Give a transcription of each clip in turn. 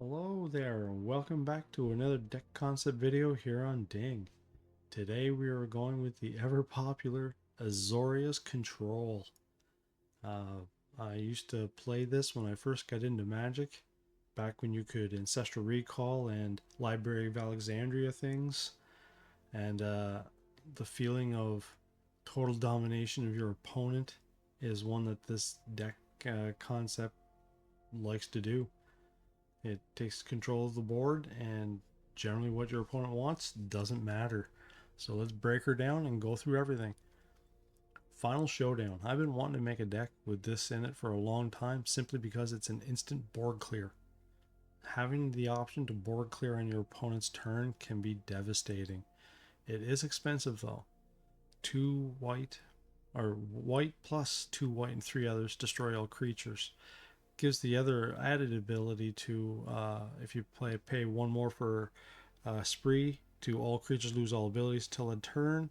Hello there, and welcome back to another deck concept video here on Ding. Today we are going with the ever popular Azorius Control. I used to play this when I first got into Magic, back when you could Ancestral Recall and Library of Alexandria things, and the feeling of total domination of your opponent is one that this deck concept likes to do. It takes control of the board, and generally what your opponent wants doesn't matter. So let's break her down and go through everything. Final Showdown. I've been wanting to make a deck with this in it for a long time simply because it's an instant board clear. Having the option to board clear on your opponent's turn can be devastating. It is expensive though. 2 white, or white plus 2 white and 3 others destroy all creatures. Gives the other added ability to, if you pay 1 more for spree, to all creatures lose all abilities till a turn.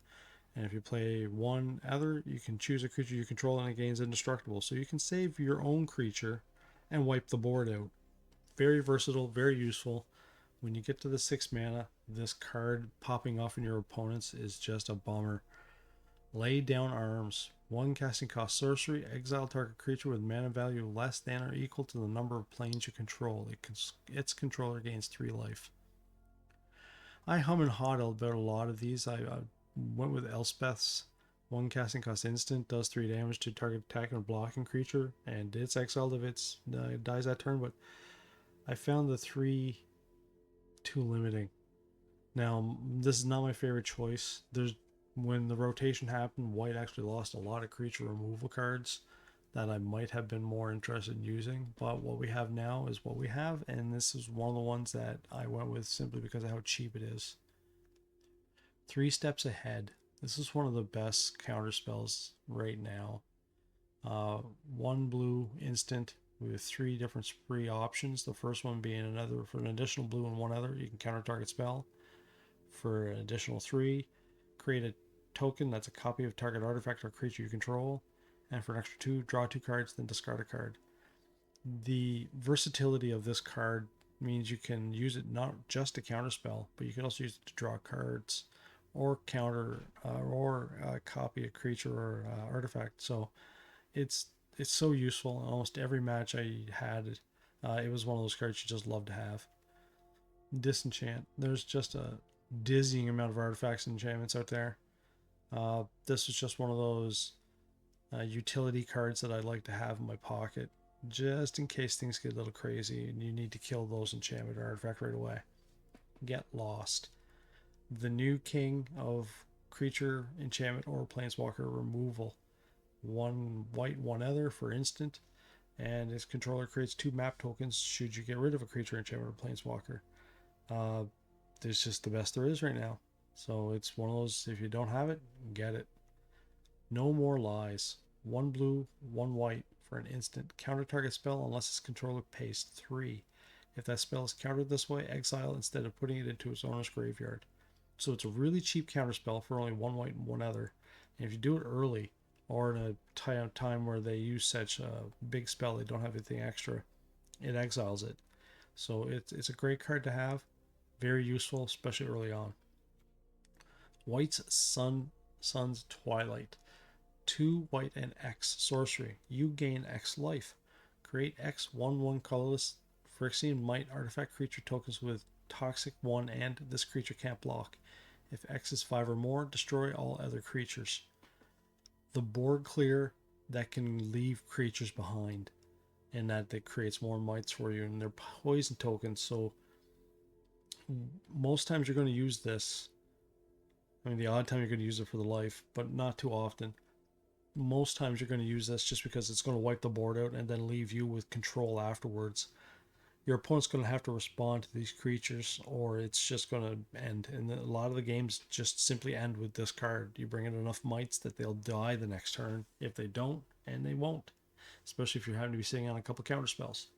And if you play 1 other, you can choose a creature you control and it gains indestructible. So you can save your own creature and wipe the board out. Very versatile, very useful. When you get to the 6 mana, this card popping off in your opponent's is just a bummer. Lay Down Arms. 1 casting cost sorcery. Exile target creature with mana value less than or equal to the number of planes you control. Its controller gains 3 life. I hum and hawed about a lot of these. I went with Elspeth's. 1 casting cost instant, does 3 damage to target attacking or blocking creature, and it's exiled if it dies that turn, but I found the 3 too limiting. Now, this is not my favorite choice. When the rotation happened, white actually lost a lot of creature removal cards that I might have been more interested in using, but what we have now is what we have, and this is one of the ones that I went with simply because of how cheap it is. 3 Steps Ahead. This is one of the best counter spells right now. 1 blue instant with 3 different spree options. The first one being another for an additional blue and 1 other. You can counter target spell. For an additional 3, create a token that's a copy of target artifact or creature you control, and for an extra 2, draw 2 cards, then discard a card. The versatility of this card means you can use it not just to counterspell, but you can also use it to draw cards or counter or copy a creature or artifact. So it's so useful. In almost every match I had, it was one of those cards you just love to have. Disenchant. There's just a dizzying amount of artifacts and enchantments out there. This is just one of those utility cards that I like to have in my pocket, just in case things get a little crazy and you need to kill those enchantment or artifact right away. Get Lost. The new king of creature, enchantment, or planeswalker removal. 1 white, 1 other for instant, and its controller creates 2 map tokens should you get rid of a creature, enchantment, or planeswalker. It's just the best there is right now. So it's one of those, if you don't have it, get it. No More Lies. 1 blue, 1 white for an instant. Counter target spell unless its controller pays 3. If that spell is countered this way, exile instead of putting it into its owner's graveyard. So it's a really cheap counter spell for only 1 white and 1 other. And if you do it early, or in a time where they use such a big spell, they don't have anything extra, it exiles it. So it's a great card to have. Very useful, especially early on. White's Sun's Twilight. 2 white and X sorcery. You gain X life. Create X 1/1 colorless Phyrexian Might artifact creature tokens with Toxic 1 and this creature can't block. If X is 5 or more, destroy all other creatures. The board clear that can leave creatures behind, and that creates more mites for you, and they're poison tokens, so most times you're going to use this. I mean, the odd time you're going to use it for the life, but not too often. Most times you're going to use this just because it's going to wipe the board out and then leave you with control afterwards. Your opponent's going to have to respond to these creatures, or it's just going to end. And a lot of the games just simply end with this card. You bring in enough mites that they'll die the next turn. If they don't, and they won't, especially if you're having to be sitting on a couple counter spells.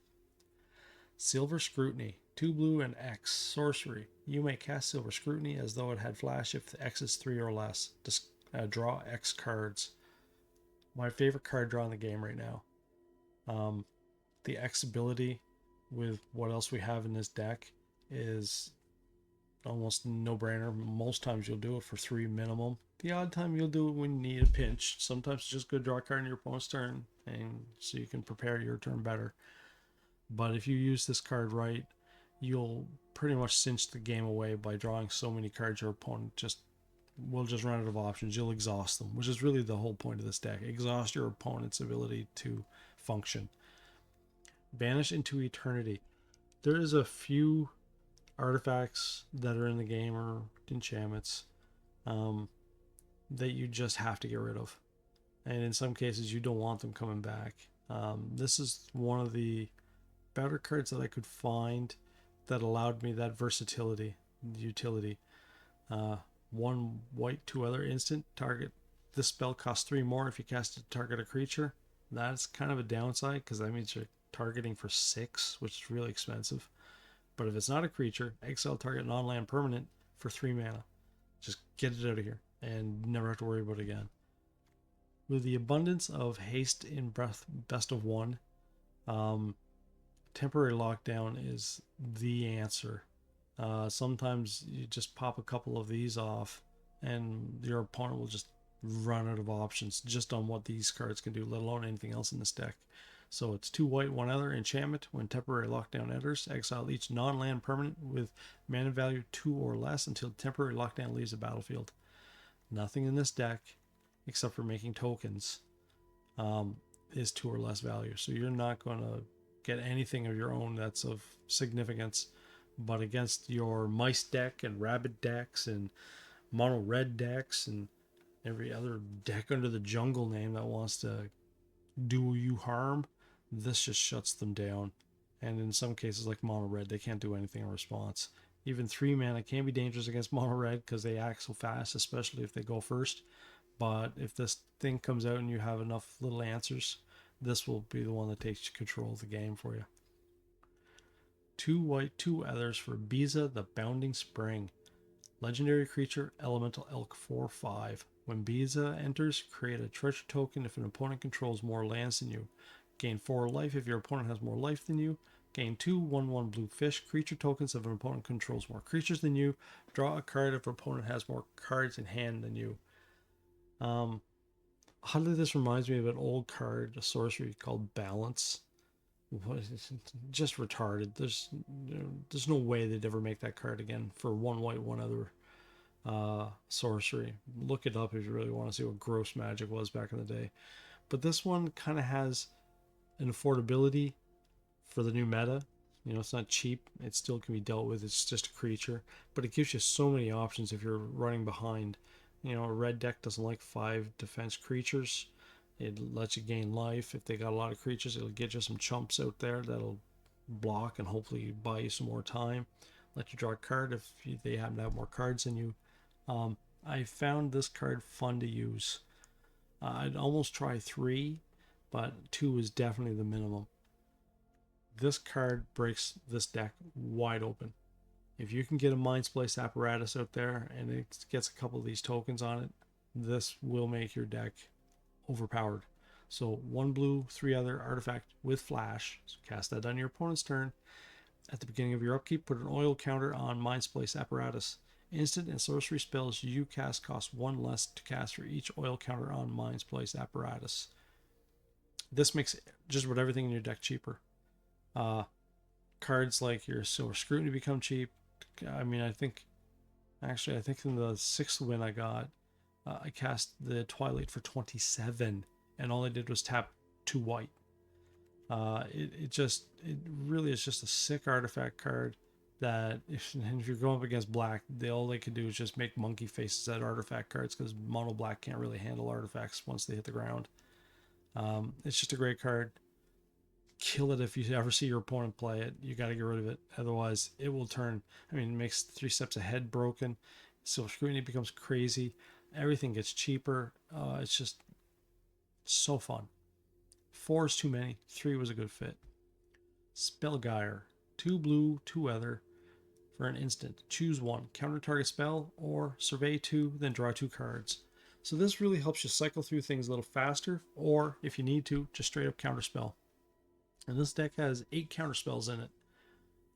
Silver Scrutiny. 2 blue and X sorcery. You may cast Silver Scrutiny as though it had flash if the X is 3 or less. Draw X cards. My favorite card draw in the game right now. The X ability with what else we have in this deck is almost no-brainer. Most times you'll do it for 3 minimum. The odd time you'll do it when you need a pinch. Sometimes it's just good to draw a card in your opponent's turn, and so you can prepare your turn better. But if you use this card right, you'll pretty much cinch the game away by drawing so many cards your opponent will just run out of options. You'll exhaust them, which is really the whole point of this deck. Exhaust your opponent's ability to function. Vanish into eternity. There is a few artifacts that are in the game, or enchantments, that you just have to get rid of, and in some cases you don't want them coming back. This is one of the better cards that I could find that allowed me that versatility, utility. 1 white, 2 other, instant target. This spell costs 3 more if you cast it to target a creature. That's kind of a downside because that means you're targeting for 6, which is really expensive. But if it's not a creature, exile target non-land permanent for 3 mana. Just get it out of here and never have to worry about it again. With the abundance of haste in best of 1, temporary lockdown is the answer. Sometimes you just pop a couple of these off and your opponent will just run out of options just on what these cards can do, let alone anything else in this deck. So it's 2 white, 1 other, enchantment. When temporary lockdown enters, exile each non-land permanent with mana value 2 or less until temporary lockdown leaves the battlefield. Nothing in this deck, except for making tokens, is 2 or less value. So you're not going to get anything of your own that's of significance. But against your mice deck and rabbit decks and mono red decks and every other deck under the jungle name that wants to do you harm, this just shuts them down. And in some cases, like mono red, they can't do anything in response. Even 3 mana can be dangerous against mono red because they act so fast, especially if they go first. But if this thing comes out and you have enough little answers, this will be the one that takes control of the game for you. 2 white, 2 others for Biza the Bounding Spring. Legendary creature, elemental elk 4/5. When Biza enters, create a treasure token if an opponent controls more lands than you. Gain 4 life if your opponent has more life than you. Gain 2 1/1 blue fish creature tokens if an opponent controls more creatures than you. Draw a card if an opponent has more cards in hand than you. Oddly, this reminds me of an old card, a sorcery called Balance. Just retarded. There's no way they'd ever make that card again for 1 white, 1 other sorcery. Look it up if you really want to see what gross magic was back in the day. But this one kind of has an affordability for the new meta. It's not cheap. It still can be dealt with. It's just a creature, but it gives you so many options if you're running behind. A red deck doesn't like 5 defense creatures. It lets you gain life. If they got a lot of creatures, it'll get you some chumps out there that'll block and hopefully buy you some more time. Let you draw a card if they happen to have more cards than you. I found this card fun to use. I'd almost try 3, but 2 is definitely the minimum. This card breaks this deck wide open. If you can get a Mind Splice Apparatus out there and it gets a couple of these tokens on it, this will make your deck overpowered. So 1 blue, 3 other, artifact with flash. So cast that on your opponent's turn. At the beginning of your upkeep, put an oil counter on Mind Splice Apparatus. Instant and sorcery spells you cast cost 1 less to cast for each oil counter on Mind Splice Apparatus. This makes just about everything in your deck cheaper. Cards like your Silver Scrutiny become cheap. I think in the 6th win I got, I cast the Twilight for 27, and all I did was tap 2 white. It really is just a sick artifact card that if you're going up against black, all they can do is just make monkey faces at artifact cards because mono black can't really handle artifacts once they hit the ground. It's just a great card. Kill it if you ever see your opponent play it. You got to get rid of it, otherwise it will turn. It makes 3 steps ahead broken. Silver Scrutiny becomes crazy. Everything gets cheaper. It's just so fun. 4 is too many. 3 was a good fit. Spellgyre. 2 blue, 2 other for an instant. Choose 1. Counter target spell or survey 2, then draw 2 cards. So this really helps you cycle through things a little faster, or if you need to, just straight up counter spell. And this deck has 8 counter spells in it.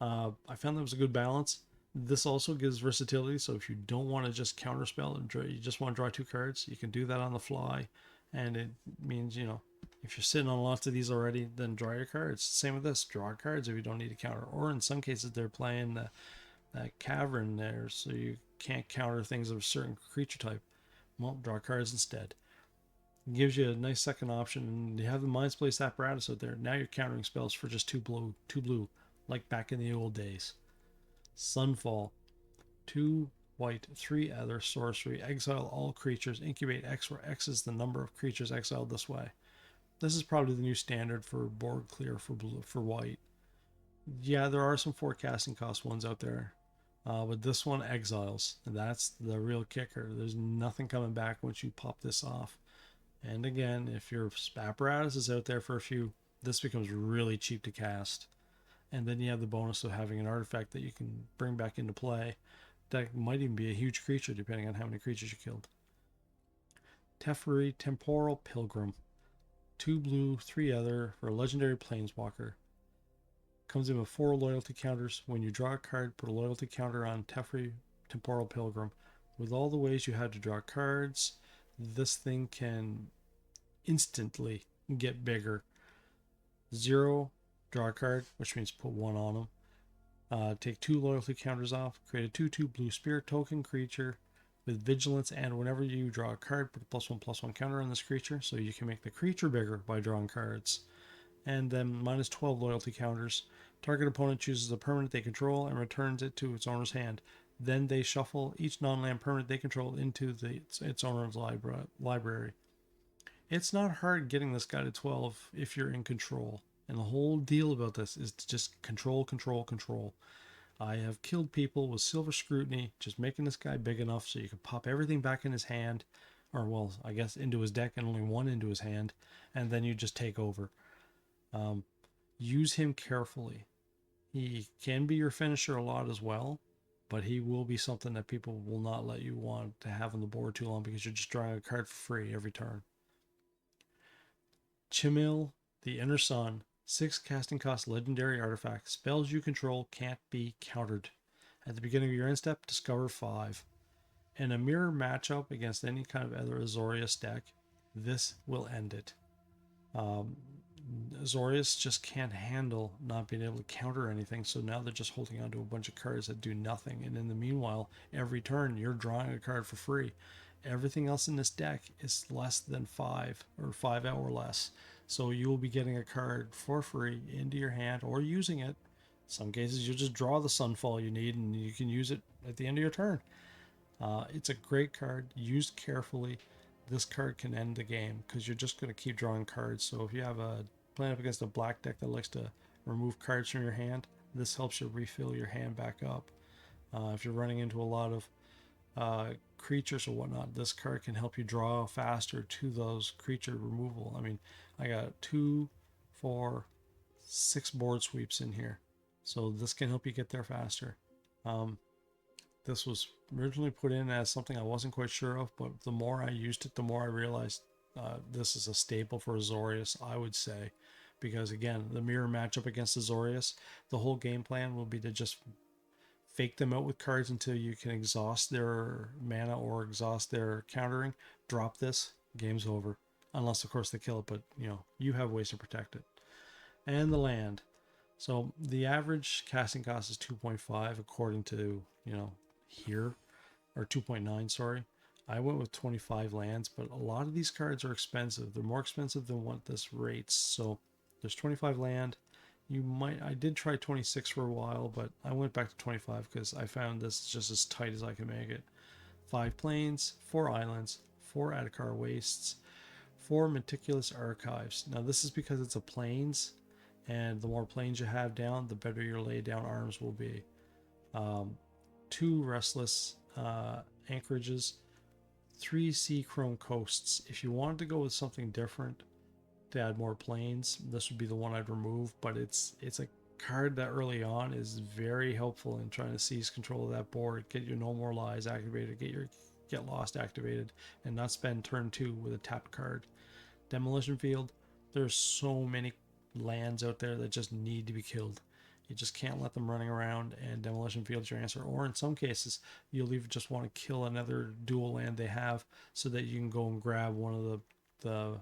I found that was a good balance. This also gives versatility, so if you don't want to just counterspell and draw, you just want to draw 2 cards, you can do that on the fly, and it means, you know, if you're sitting on lots of these already, then draw your cards. Same with this, draw cards if you don't need to counter. Or in some cases, they're playing that cavern there, so you can't counter things of a certain creature type. Well, draw cards instead. It gives you a nice second option, and you have the Mind's Place apparatus out there. Now you're countering spells for just two blue, like back in the old days. Sunfall, 2 white, 3 other sorcery. Exile all creatures. Incubate X, where X is the number of creatures exiled this way. This is probably the new standard for board clear for blue for white. Yeah, there are some forecasting cost ones out there, but this one exiles, and that's the real kicker. There's nothing coming back once you pop this off. And again, if your apparatus is out there for a few, this becomes really cheap to cast. And then you have the bonus of having an artifact that you can bring back into play. That might even be a huge creature, depending on how many creatures you killed. Teferi Temporal Pilgrim. 2 blue, 3 other for a legendary planeswalker. Comes in with 4 loyalty counters. When you draw a card, put a loyalty counter on Teferi Temporal Pilgrim. With all the ways you have to draw cards, this thing can instantly get bigger. 0, draw a card, which means put 1 on them. Take 2 loyalty counters off. Create a 2/2 blue spirit token creature with vigilance, and whenever you draw a card, put a +1/+1 counter on this creature, so you can make the creature bigger by drawing cards. And then -12 loyalty counters. Target opponent chooses a permanent they control and returns it to its owner's hand. Then they shuffle each non-land permanent they control into its owner's library. It's not hard getting this guy to 12 if you're in control. And the whole deal about this is to just control, control, control. I have killed people with Silver Scrutiny, just making this guy big enough so you can pop everything back in his hand, or well, I guess into his deck and only 1 into his hand, and then you just take over. Use him carefully. He can be your finisher a lot as well, but he will be something that people will not let you want to have on the board too long because you're just drawing a card for free every turn. Chimil, the Inner Sun, 6 casting cost legendary artifact. Spells you control can't be countered. At the beginning of your end step, discover 5. In a mirror matchup against any kind of other Azorius deck, this will end it. Azorius just can't handle not being able to counter anything, so now they're just holding on to a bunch of cards that do nothing. And in the meanwhile, every turn you're drawing a card for free. Everything else in this deck is less than 5 or 5 or less. So you will be getting a card for free into your hand or using it. In some cases, you'll just draw the Sunfall you need and you can use it at the end of your turn. It's a great card, used carefully. This card can end the game because you're just going to keep drawing cards. So if you have a playing up against a black deck that likes to remove cards from your hand, this helps you refill your hand back up. If you're running into a lot of creatures or whatnot, this card can help you draw faster to those creature removal. I mean, I got 2, 4, 6 board sweeps in here, so this can help you get there faster. This was originally put in as something I wasn't quite sure of, but the more I used it, the more I realized this is a staple for Azorius, I would say. Because again, the mirror matchup against Azorius, the whole game plan will be to just fake them out with cards until you can exhaust their mana or exhaust their countering. Drop this, game's over. Unless, of course, they kill it, but you have ways to protect it. And the land. So the average casting cost is 2.5 according to, here, or 2.9, sorry. I went with 25 lands, but a lot of these cards are expensive. They're more expensive than what this rates. So there's 25 land. I did try 26 for a while, but I went back to 25 because I found this just as tight as I can make it. 5 plains, 4 islands, 4 Adakar wastes, 4 meticulous archives. Now this is because it's a plains, and the more plains you have down, the better your lay down arms will be. 2 restless anchorages, 3 sea chrome coasts. If you wanted to go with something different to add more plains, this would be the one I'd remove, but it's a card that early on is very helpful in trying to seize control of that board, get your No More Lies activated, get your Get Lost activated, and not spend turn 2 with a tapped card. Demolition Field, there's so many lands out there that just need to be killed. You just can't let them running around, and Demolition Field's your answer. Or in some cases, you'll even just want to kill another dual land they have so that you can go and grab one of the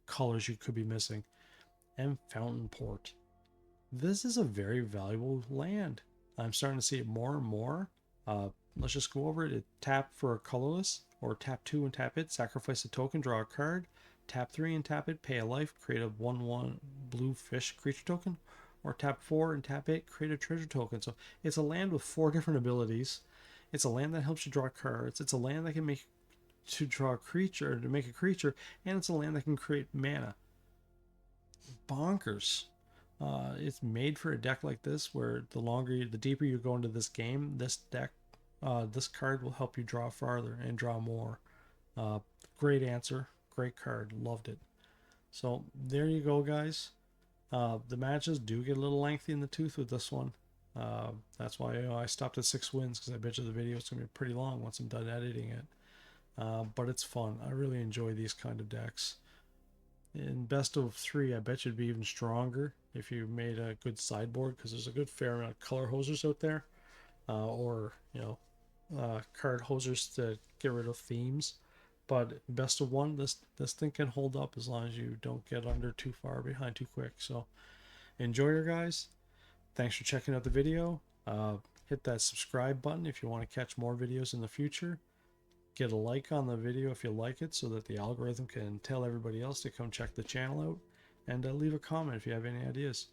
colors you could be missing. And Fountain Port. This is a very valuable land. I'm starting to see it more and more. Let's just go over it. Tap for a colorless, or tap 2 and tap it, sacrifice a token, draw a card, tap 3 and tap it, pay a life, create a 1/1 blue fish creature token, or tap 4 and tap it, create a treasure token. So it's a land with 4 different abilities. It's a land that helps you draw cards. It's a land that can make to draw a creature, to make a creature, and it's a land that can create mana. Bonkers. It's made for a deck like this, where the deeper you go into this game, this card will help you draw farther and draw more. Great answer, great card, loved it. So there you go, guys. The matches do get a little lengthy in the tooth with this one. That's why I stopped at 6 wins, because I bet you the video is going to be pretty long once I'm done editing it. But it's fun. I really enjoy these kind of decks. In best of 3, I bet you'd be even stronger if you made a good sideboard, because there's a good fair amount of color hosers out there, or card hosers to get rid of themes. But best of 1, this thing can hold up as long as you don't get under too far behind too quick. So enjoy your guys. Thanks for checking out the video. Hit that subscribe button if you want to catch more videos in the future. Get a like on the video if you like it, so that the algorithm can tell everybody else to come check the channel out. And leave a comment if you have any ideas.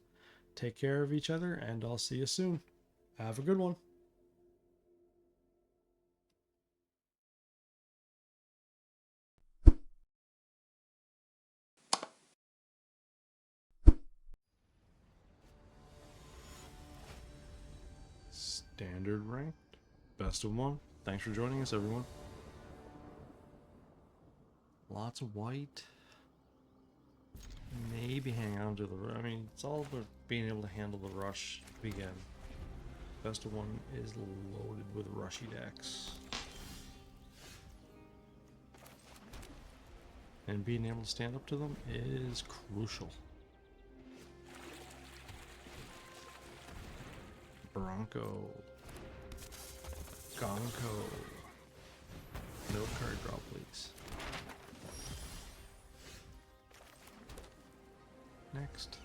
Take care of each other, and I'll see you soon. Have a good one. Standard ranked. Best of 1. Thanks for joining us, everyone. Lots of white. Maybe hang on to the... I mean, it's all about being able to handle the rush to begin. Best of 1 is loaded with rushy decks. And being able to stand up to them is crucial. Bronco. Gonko. No card draw, please. Next.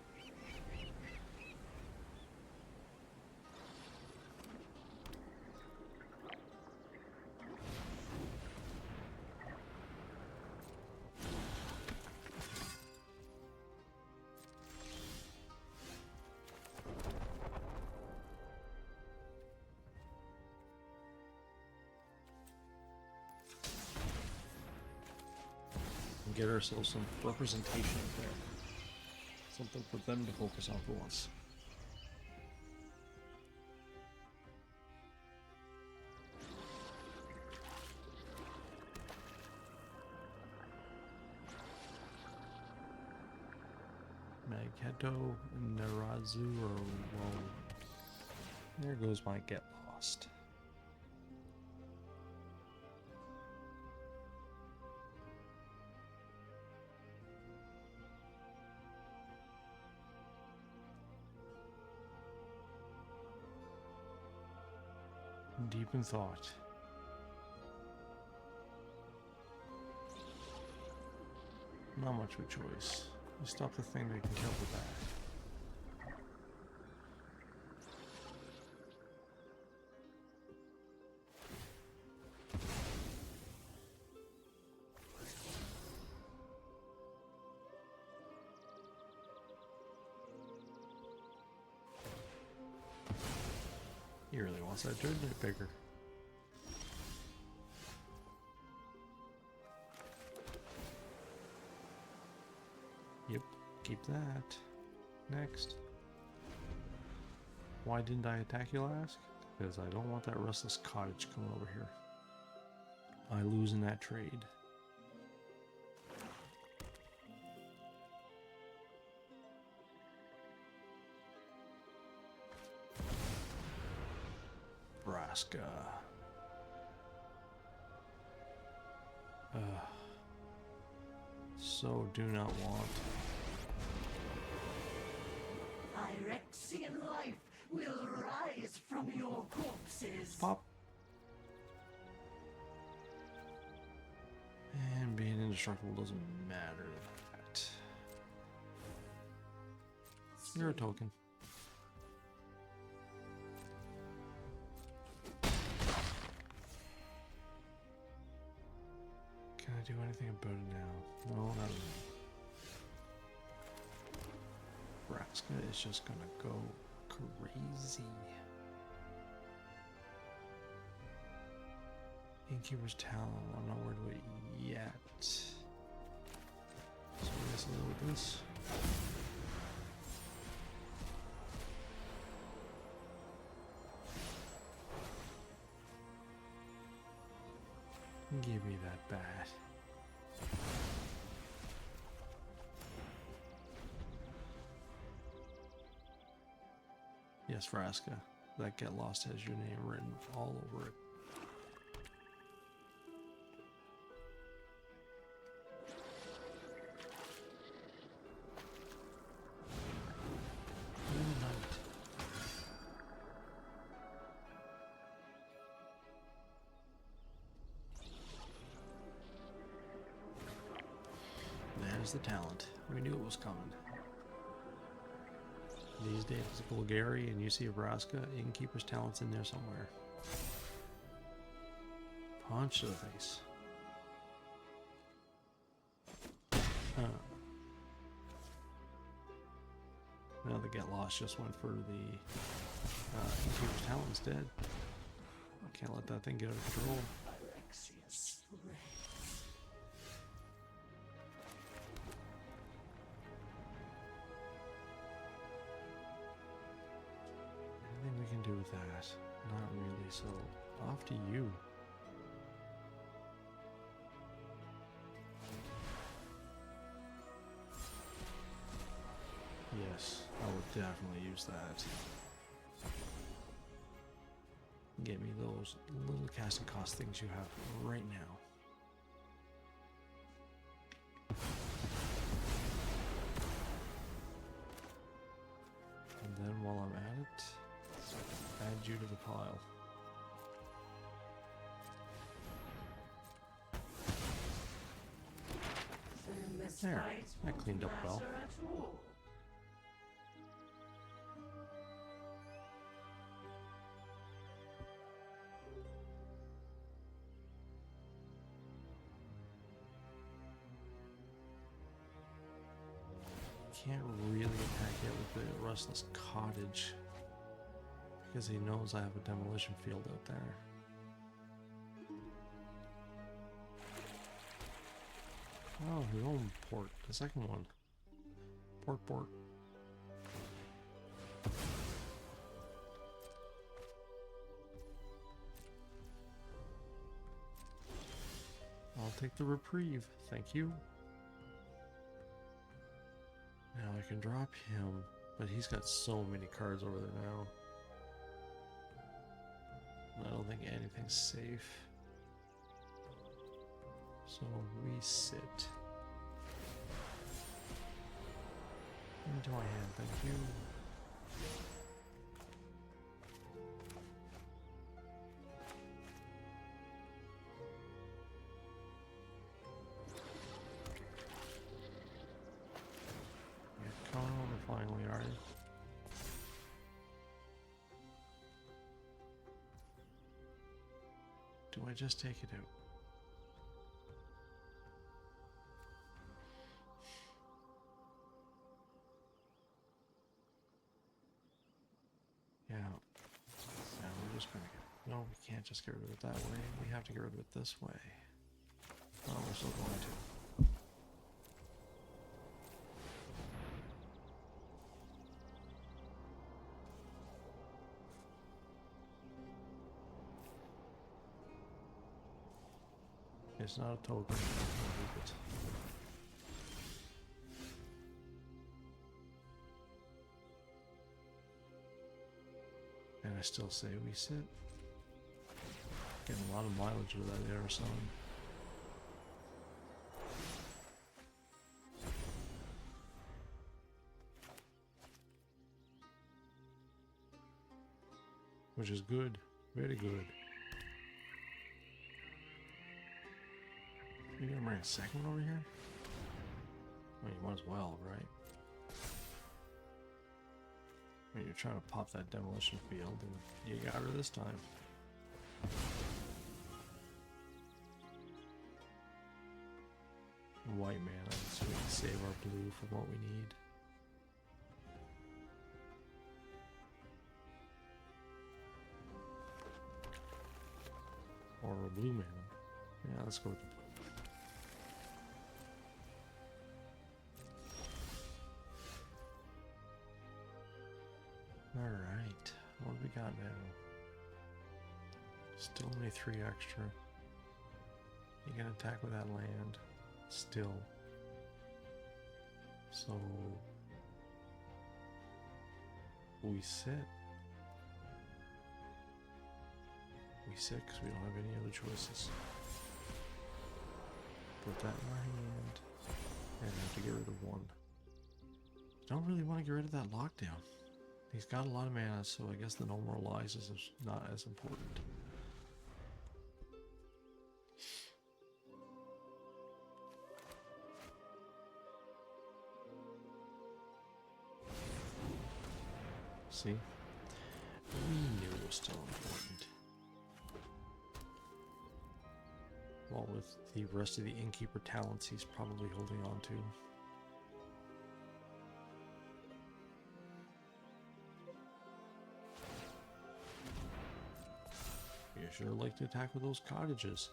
And get ourselves some representation up there. Something for them to focus on for once. Magneto, Narazu, or well, there goes my get lost. Deep in thought. Not much of a choice. You stop the thing that can kill the bat. He really wants that dirt bigger. Yep, keep that. Next. Why didn't I attack, you'll ask? Because I don't want that restless cottage coming over here. I lose in that trade. Nebraska. So do not want. I reckon. Noxian life will rise from your corpses. Pop. And being indestructible doesn't matter that. You're a token. Can I do anything about it now? No, not really. Vraska is just gonna go crazy. Innkeeper's Talon, I'm not worried about it yet. So I guess I'll go with this. Give me that bat. Yes, Vraska. That Get Lost has your name written all over it. There's the talent. We knew it was coming. These days it's Golgari and you see a Vraska, Innkeeper's Talent's in there somewhere. Punch to the face. Now the Get Lost just went for the Innkeeper's Talent instead. I can't let that thing get out of control. Anything we can do with that? Not really, so off to you. Yes, I would definitely use that. Get me those little casting cost things you have right now. And then while I'm at it, add you to the pile. There, that cleaned up well. Can't really attack it with the Restless Cottage because he knows I have a demolition field out there. Oh, his own port, the second one. Port. I'll take the reprieve, thank you. Now I can drop him, but he's got so many cards over there now. I don't think anything's safe. So we sit. Into my hand, thank you. You're coming over finally, are you? Do I just take it out? Yeah, we're just gonna go. No, we can't just get rid of it that way. We have to get rid of it this way. Oh, we're still going to. It's not a token. I'll leave it. And I still say we sit. Getting a lot of mileage with that air sun. which is good. Very good. You gonna bring a second one over here? Well, you might as well, right? I mean, you're trying to pop that demolition field, and you got her this time. White mana, so we can save our blue for what we need. Or a blue mana. Yeah, let's go with the blue. Alright, what do we got now? Still only 3 extra. You can attack with that land. Still. So we sit. We sit because we don't have any other choices. Put that in our hand and have to get rid of 1. Don't really want to get rid of that lockdown. He's got a lot of mana, so I guess the no more lies is not as important. See? We knew it was still important. Well, with the rest of the Innkeeper talents he's probably holding on to. You sure like to attack with those cottages.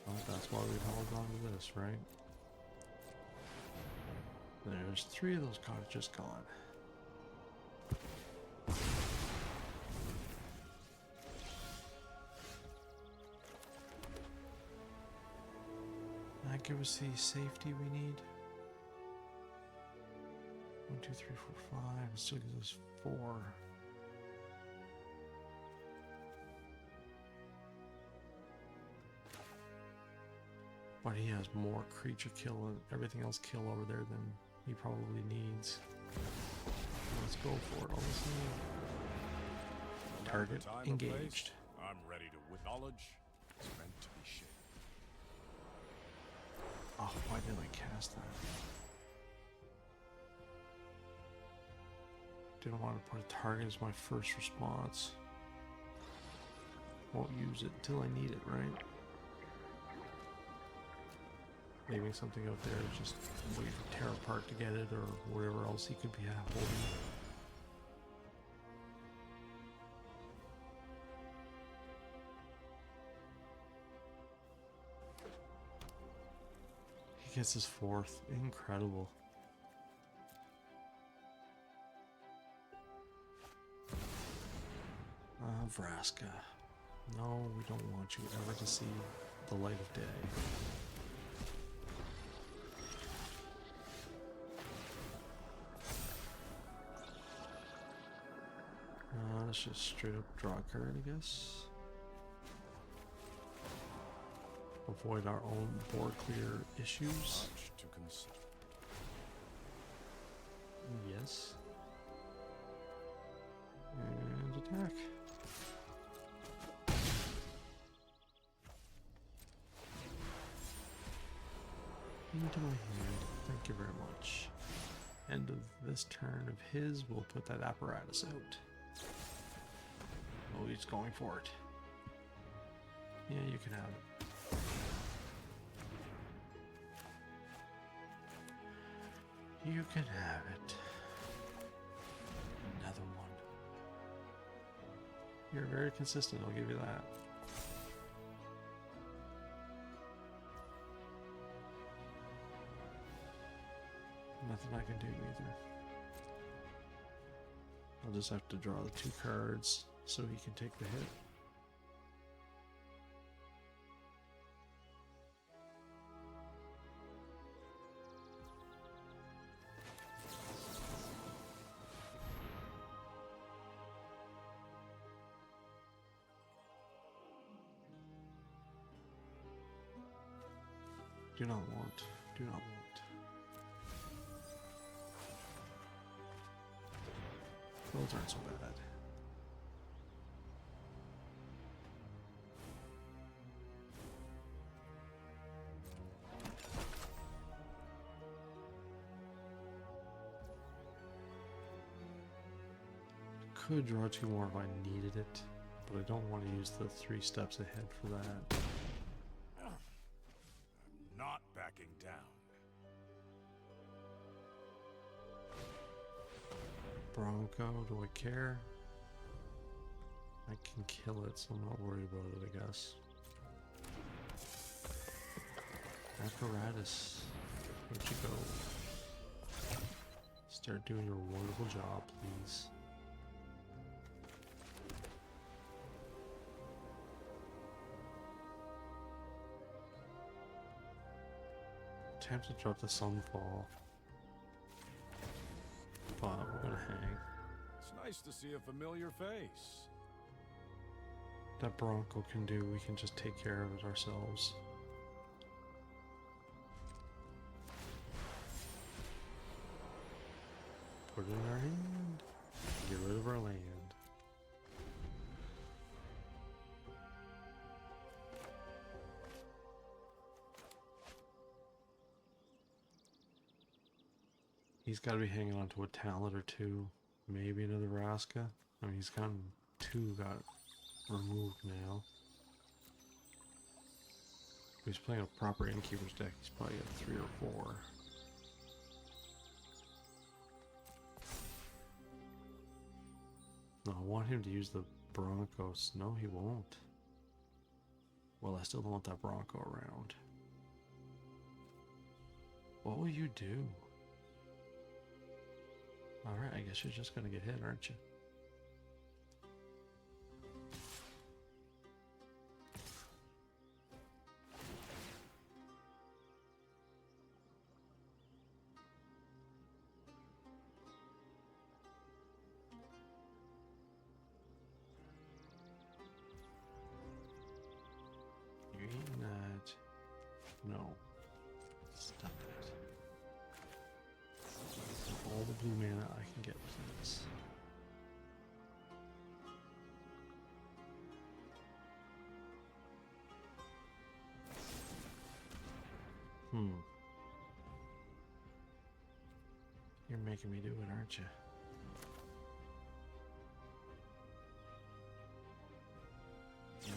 Well, that's why we've held on to this, right? There's 3 of those cottages gone. That give us the safety we need. 1, 2, 3, 4, 5. It still gives us 4. But he has more creature kill and everything else kill over there than he probably needs. Let's go for it. Target engaged. I'm ready to with knowledge. It's meant to be shared. Oh, why did I cast that? Didn't want to put a target as my first response. Won't use it until I need it, right? Leaving something out there, just wait for Tear Apart to get it, or whatever else he could be holding. He gets his 4th. Incredible. Vraska. No, we don't want you ever to see the light of day. Let's just straight up draw a card, I guess. Avoid our own board clear issues. Much to consider. Yes. And attack. Into my hand. Thank you very much. End of this turn of his, we'll put that apparatus out. Oh, he's going for it. Yeah, you can have it. You can have it. Another one. You're very consistent, I'll give you that. Nothing I can do either. I'll just have to draw the 2 cards so he can take the hit. Do not want. Do not want. Those aren't so bad. Could draw 2 more if I needed it, but I don't want to use the 3 steps ahead for that. I'm not backing down. Bronco, do I care? I can kill it, so I'm not worried about it, I guess. Apparatus, where'd you go? Start doing your wonderful job, please. Time to drop the sunfall, but we're gonna hang. It's nice to see a familiar face. That Bronco can do, we can just take care of it ourselves. Put it in our hand. Get rid of our land. He's got to be hanging on to a talent or 2. Maybe another Raska. I mean, he's gotten 2 got removed now. If he's playing a proper Innkeeper's deck, he's probably got 3 or 4. No, I want him to use the Broncos. No, he won't. Well, I still don't want that Bronco around. What will you do? Alright, I guess you're just gonna get hit, aren't you? You're eating that. No. Stop it. All the blue mana I can get, please. You're making me do it, aren't you? Yep,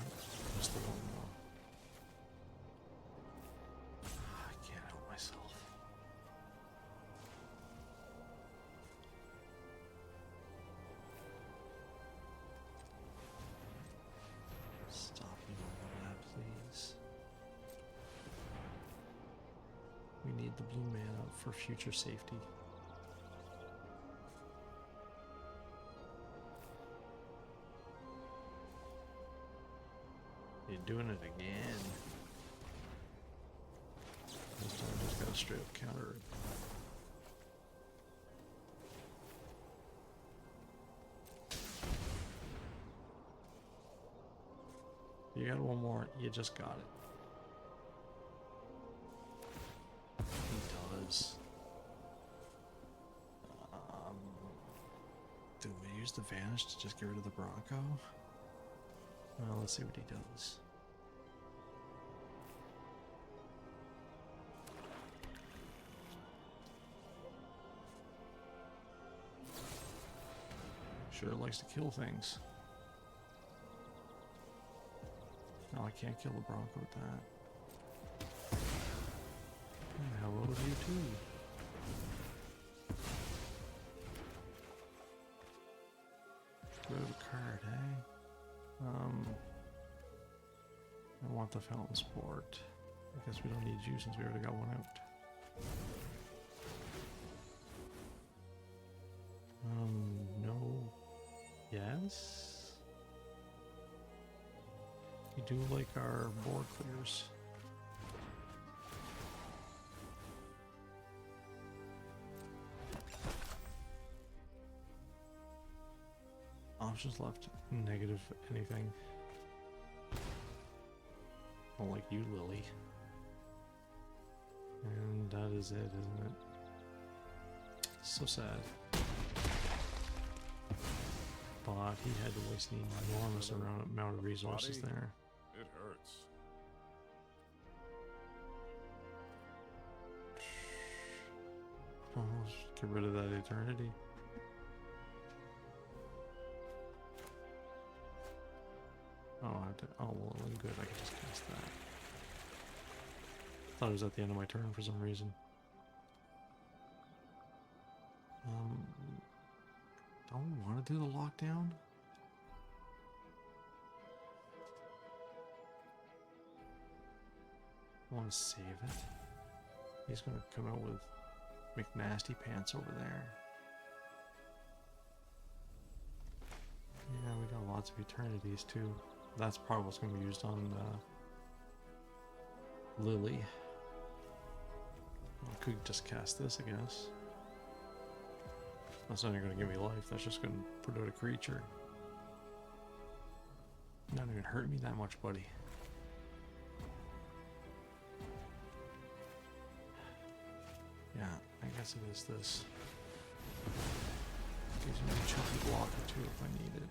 that's the one more. I can't help myself. Stop me over that, please. We need the blue mana for future safety. You're doing it again. This time I just gotta straight up counter it. You got one more, you just got it. He does. Do we use the Vanish to just get rid of the Bronco? Well, let's see what he does. Sure likes to kill things. No, I can't kill the Bronco with that. And hello to you too. Rid of a card, eh? I want the Fountain Sport. I guess we don't need you since we already got one out. No. Yes? You do like our board clears. Options left, negative anything. Not like you, Lily. And that is it, isn't it? So sad. but he had to waste an enormous amount of resources there. It hurts. Oh, let's get rid of that eternity. Oh, I have to. Oh, well, then good. I can just cast that. Thought it was at the end of my turn for some reason. Don't want to do the lockdown. I want to save it. He's going to come out with McNasty Pants over there. Yeah, we got lots of eternities too. That's probably what's going to be used on Lily. I could just cast this, I guess. That's not even going to give me life. That's just going to put out a creature. Not even hurt me that much, buddy. Yeah, I guess it is this. Gives me a chunky blocker too if I need it.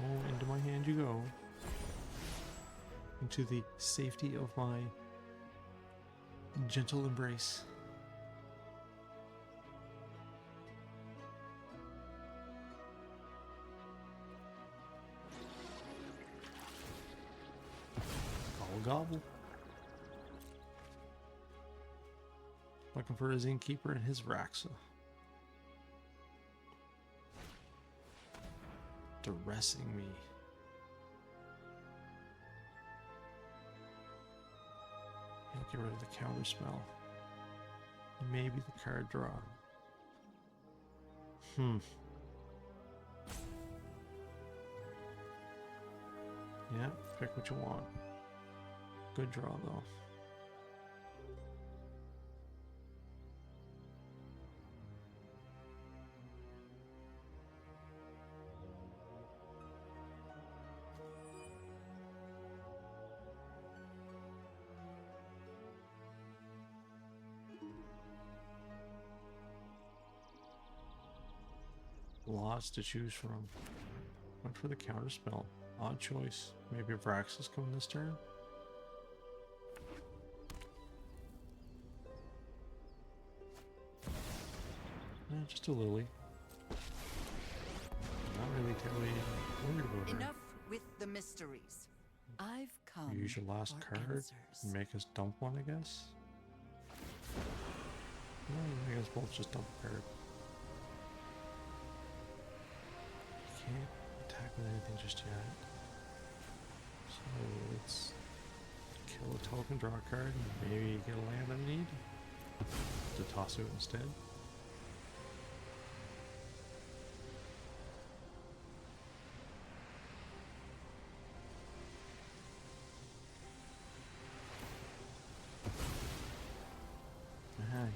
Oh, into my hand you go. Into the safety of my gentle embrace. Gobble gobble. Looking for his innkeeper and his Raxa. Duressing me. He'll get rid of the counter spell. Maybe the card draw. Yeah, pick what you want. Good draw though. Lots to choose from. Went for the counter spell. Odd choice. Maybe Vraxis coming this turn. Just a Lily. Not really terribly worried about her. Enough with the mysteries. I've come. You use your last for card answers. and make us dump one, I guess. No, I guess both just dump a card. Can't attack with anything just yet. So let's kill a token, draw a card, and maybe get a land I need to toss out instead.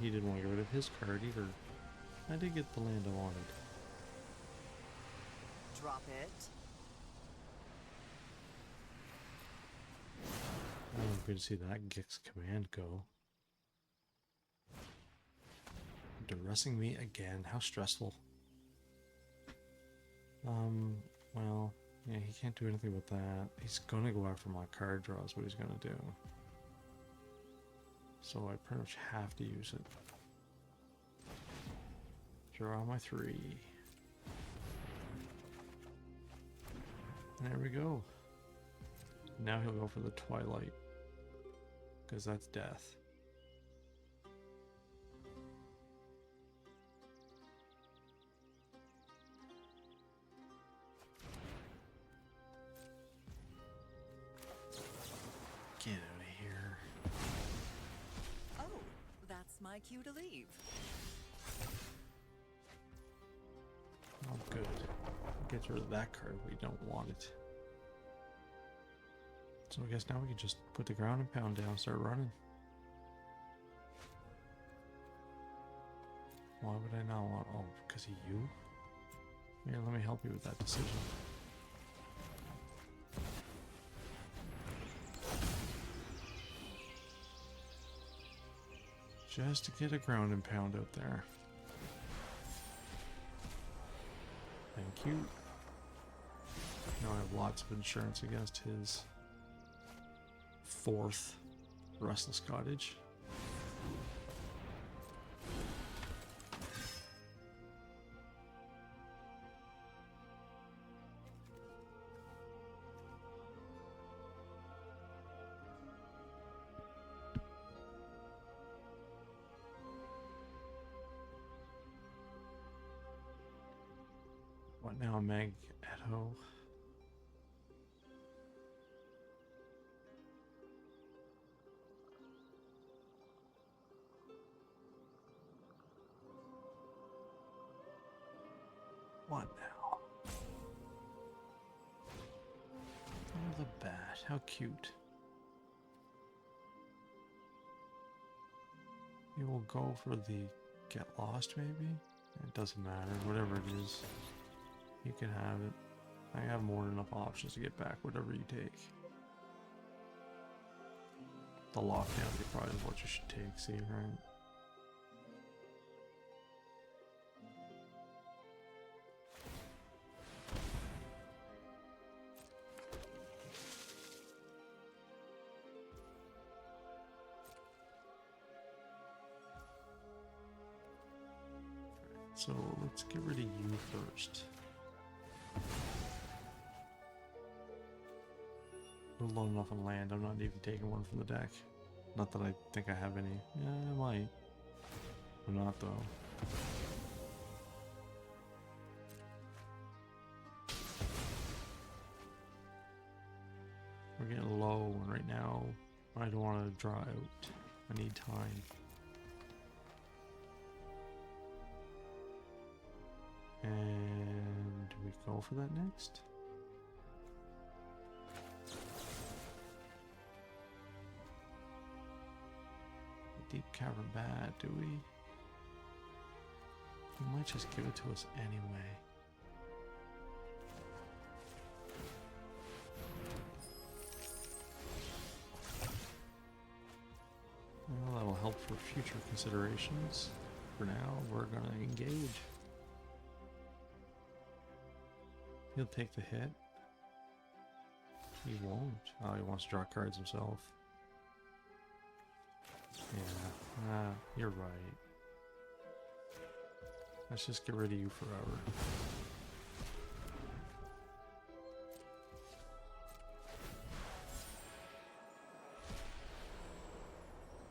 He didn't want to get rid of his card either. I did get the land I wanted. Drop it. Oh, good to see that Gix command go. Duressing me again. How stressful. Well, yeah, he can't do anything with that. He's gonna go after my card draw is what he's gonna do. So I pretty much have to use it. Draw my 3. There we go. Now he'll go for the Twilight. Because that's death. Get out of here. Oh, that's my cue to leave. Oh, good. Gets rid of that card. We don't want it. So I guess now we can just put the ground and pound down and start running. Why would I not want... Oh, because of you? Here, let me help you with that decision. just to get a ground and pound out there. Thank you. Now I have lots of insurance against his 4th Restless Cottage. What now, Meg Edo? What now? Oh, the bat. How cute. You will go for the get lost, maybe? It doesn't matter. Whatever it is, you can have it. I have more than enough options to get back whatever you take. The lockdown is probably what you should take, see, right? So let's get rid of you first. We're low enough on land. I'm not even taking one from the deck. Not that I think I have any. Yeah, I might. I'm not though. We're getting low, and right now I don't want to draw out. I need time. And do we go for that next? Deep Cavern bad, do we? We might just give it to us anyway. Well, that'll help for future considerations. For now, we're gonna engage. He'll take the hit. He won't. Oh, he wants to draw cards himself. Yeah, you're right. Let's just get rid of you forever.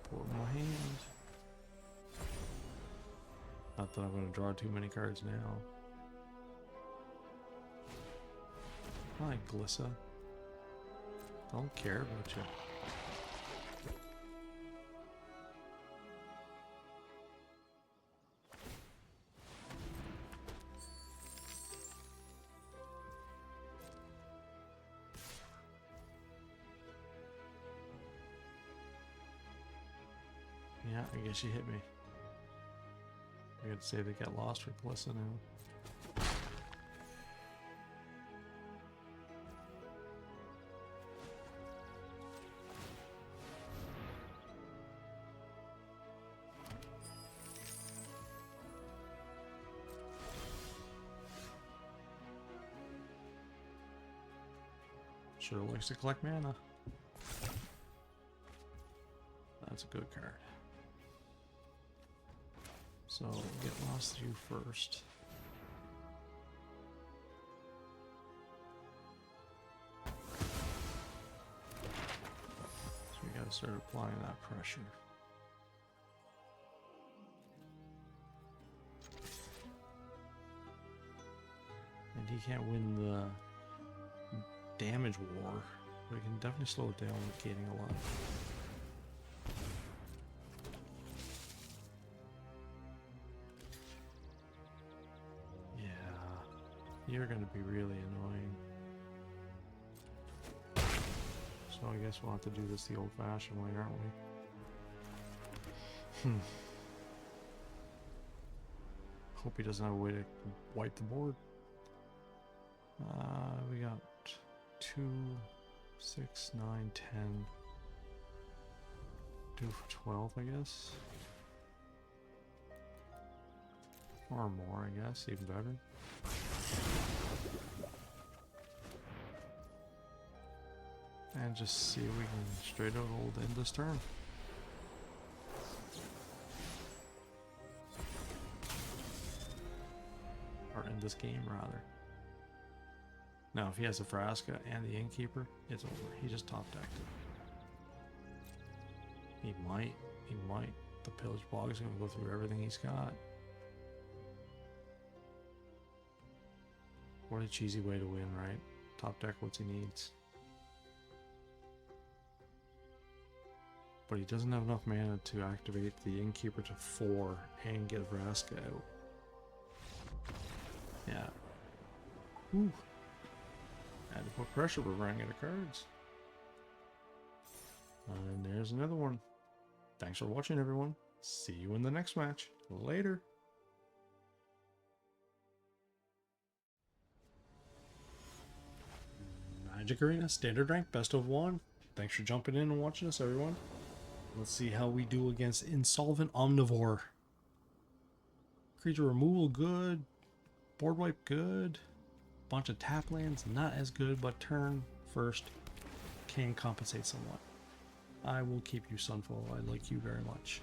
Put in my hand. Not that I'm going to draw too many cards now. Hi, Glissa. Don't care about you. Yeah, I guess you hit me. I gotta say they got lost for Glissa now. Sure likes to collect mana. That's a good card. So get lost through first. So we gotta start applying that pressure. And he can't win the damage war, but he can definitely slow it down with gaining a lot. You're gonna be really annoying. So I guess we'll have to do this the old-fashioned way, aren't we? Hope he doesn't have a way to wipe the board. We got 2, 6, 9, 10. Do for 12, I guess. Or more, I guess, even better. And just see if we can straight out hold in this turn. Or in this game, rather. Now, if he has a Vraska and the Innkeeper, it's over. He just top decked it. He might. The Pillage Bog is going to go through everything he's got. What a cheesy way to win, right? Top deck what he needs. But he doesn't have enough mana to activate the Innkeeper to 4 and get Vraska out. Yeah. Ooh. Had to put pressure, we're running out of cards. And there's another one. Thanks for watching, everyone. See you in the next match. Later. Magic Arena, Standard Rank, Best of 1. Thanks for jumping in and watching us, everyone. Let's see how we do against Insolvent Omnivore. Creature removal, good. Board wipe, good. Bunch of tap lands, not as good, but turn first can compensate somewhat. I will keep you, Sunfall. I like you very much.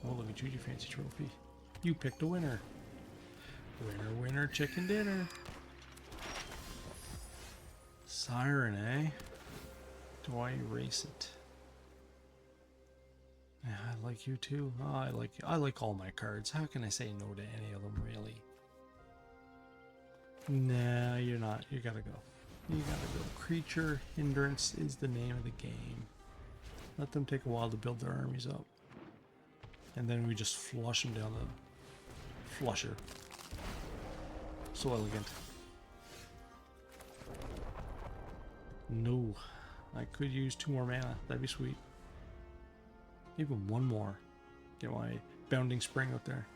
Oh, look at you, you fancy trophy. You picked a winner. Winner, winner, chicken dinner. Siren, eh? Do I erase it? Yeah, I like you too. Oh, I like all my cards. How can I say no to any of them, really? Nah, you're not. You gotta go. You gotta go. Creature Hindrance is the name of the game. Let them take a while to build their armies up. And then we just flush them down the flusher. So elegant. No. I could use 2 more mana. That'd be sweet. Even 1 more. Get my Bounding Spring out there.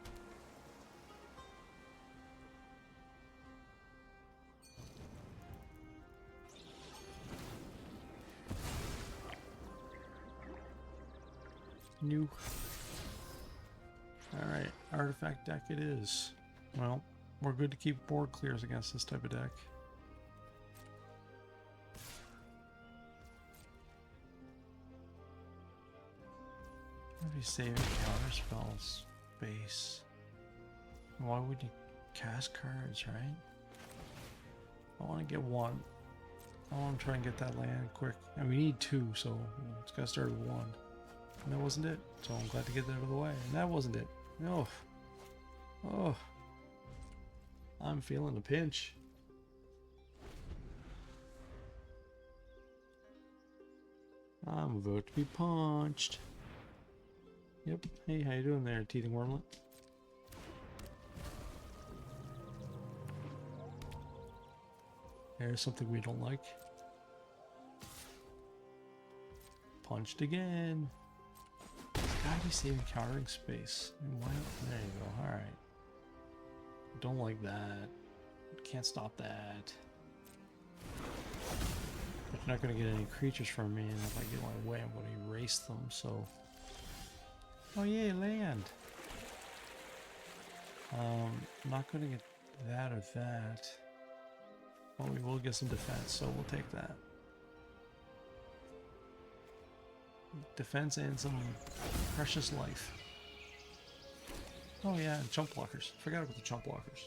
New. Alright, artifact deck it is. Well, we're good to keep board clears against this type of deck. Maybe saving counter spells base. Why would you cast cards, right? I want to get 1. I want to try and get that land quick. And we need 2, so it's got to start with 1. And that wasn't it. So I'm glad to get that out of the way. And that wasn't it. Oh. Oh. I'm feeling a pinch. I'm about to be punched. Yep. Hey, how you doing there, teething wormlet? There's something we don't like. Punched again. Gotta be saving countering space. Why not? There you go. Alright. Don't like that. Can't stop that. But you're not gonna get any creatures from me, and if I get my way, I'm gonna erase them, so. Oh yay, land! Not gonna get that or that. Well, we will get some defense, so we'll take that. Defense and some precious life. Oh yeah, and chump blockers. Forgot about the chump blockers.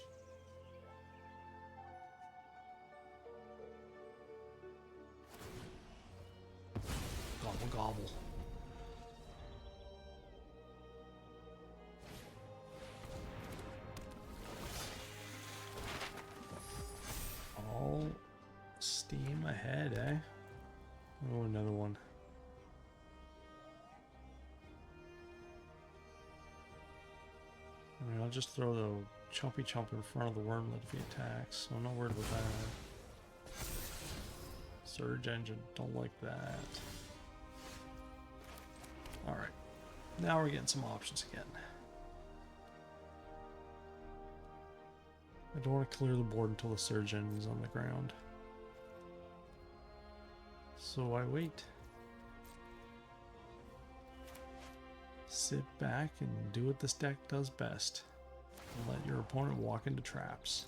Gobble gobble. All steam ahead, eh? Oh, another one. I mean, I'll just throw the chumpy chump in front of the wormlet if he attacks, so I'm not worried about that. Surge engine, don't like that. Alright, now we're getting some options again. I don't want to clear the board until the surge engine is on the ground. So I wait. Sit back and do what this deck does best. Let your opponent walk into traps.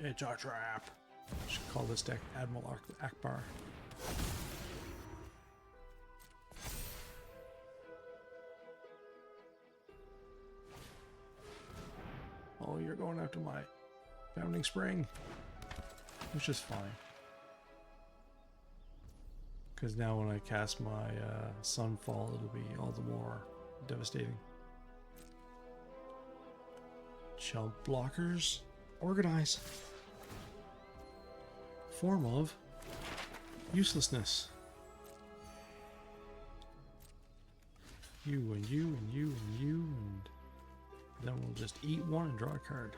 It's a trap. I should call this deck Admiral Akbar. Oh, you're going after my Founding Spring, which is fine. Because now when I cast my Sunfall, it'll be all the more devastating. Chump blockers, organize. Form of uselessness. You and you and you and you, and then we'll just eat one and draw a card.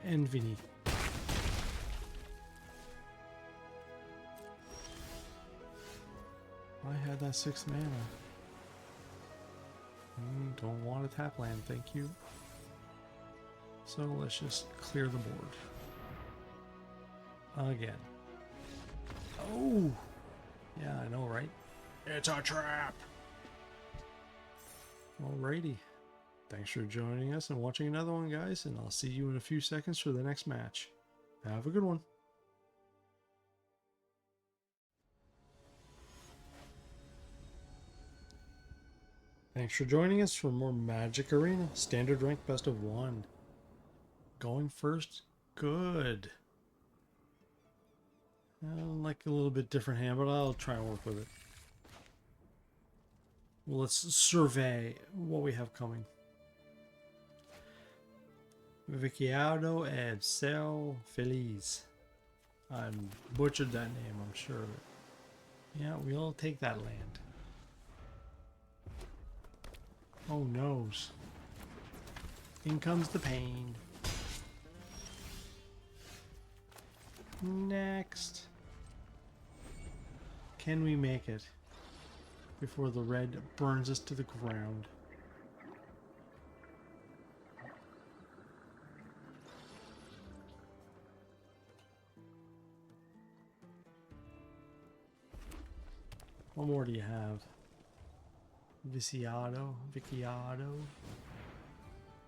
And Vinny. I had that 6th mana. Don't want a tap land, thank you. So let's just clear the board. Again. Oh! Yeah, I know, right? It's a trap! Alrighty. Thanks for joining us and watching another one, guys, and I'll see you in a few seconds for the next match. Have a good one. Thanks for joining us for more Magic Arena. Standard rank best of 1. Going first, good. I like a little bit different hand, but I'll try and work with it. Well, let's survey what we have coming. Viciado and Cel Feliz. I butchered that name, I'm sure of it. Yeah, we'll take that land. Oh noes. In comes the pain. Next. Can we make it before the red burns us to the ground? What more do you have? Viciado.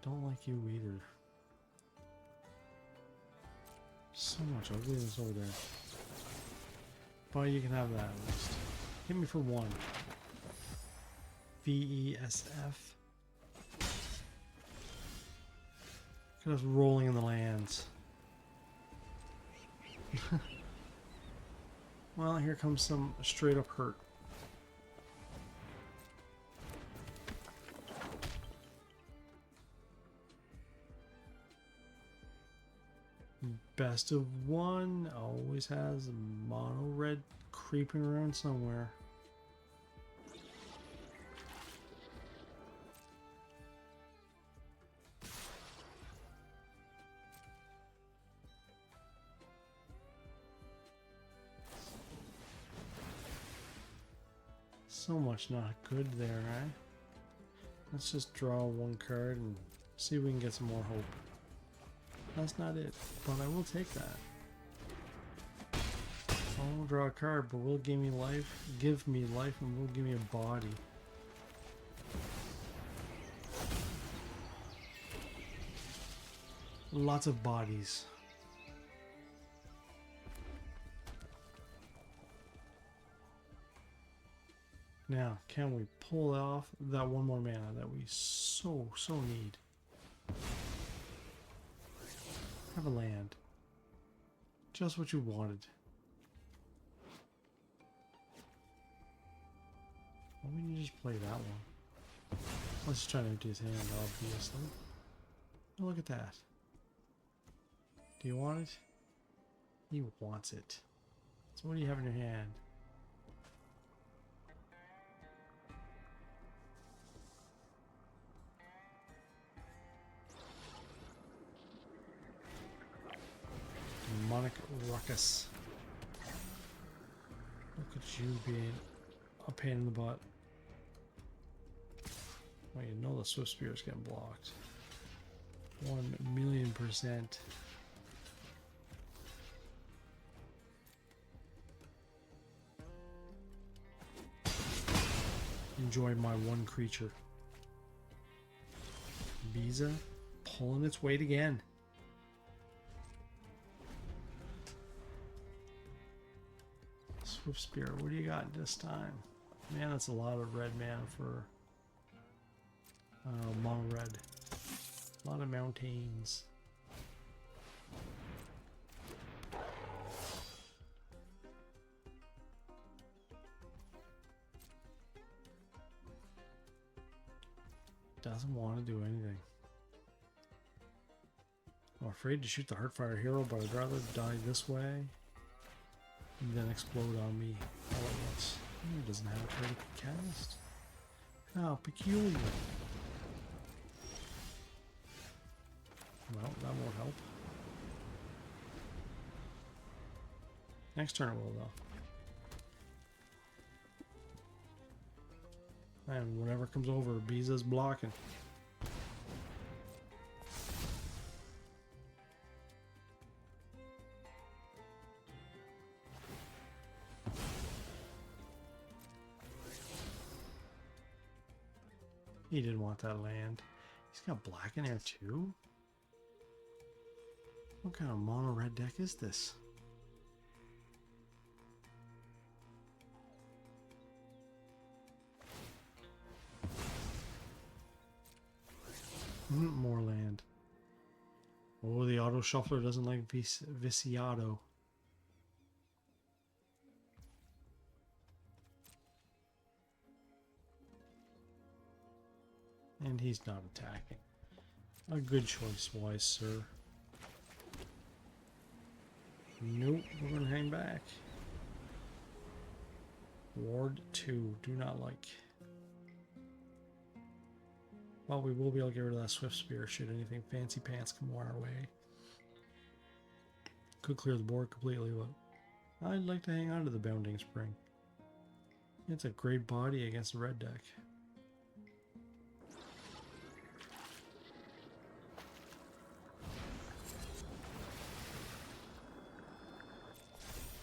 Don't like you either. So much ugliness over there. But you can have that at least. Hit me for 1. VESF. Look at us rolling in the lands. Well, here comes some straight up hurt. Best of 1 always has mono red creeping around somewhere. So much not good there, eh? Let's just draw 1 card and see if we can get some more hope. That's not it, but I will take that. I won't draw a card, but will give me life, and will give me a body. Lots of bodies. Now, can we pull off that 1 more mana that we so need? Have a land. Just what you wanted. Why wouldn't you just play that one? Let's just try to empty his hand, obviously. Oh, look at that. Do you want it? He wants it. So what do you have in your hand? Demonic Ruckus. Look at you being a pain in the butt. Well, you know the Swift Spear is getting blocked. 1,000,000%. enjoy my one creature. Visa pulling its weight again. Swift Spear, what do you got this time? Man, that's a lot of red mana for mono red. A lot of mountains. Doesn't want to do anything. I'm afraid to shoot the Heartfire hero, but I'd rather die this way than explode on me all at once. He doesn't have a critical cast. How peculiar. Well, that won't help. Next turn it will, though. And whatever comes over, Biza's blocking. He didn't want that land. He's got black in there too? What kind of mono red deck is this? More land. Oh, the auto shuffler doesn't like Viciado. And he's not attacking. A good choice, wise sir. Nope, we're gonna hang back. Ward 2, do not like. Well, we will be able to get rid of that Swift Spear should anything fancy pants come our way. Could clear the board completely, but I'd like to hang on to the Bounding Spring. It's a great body against the red deck.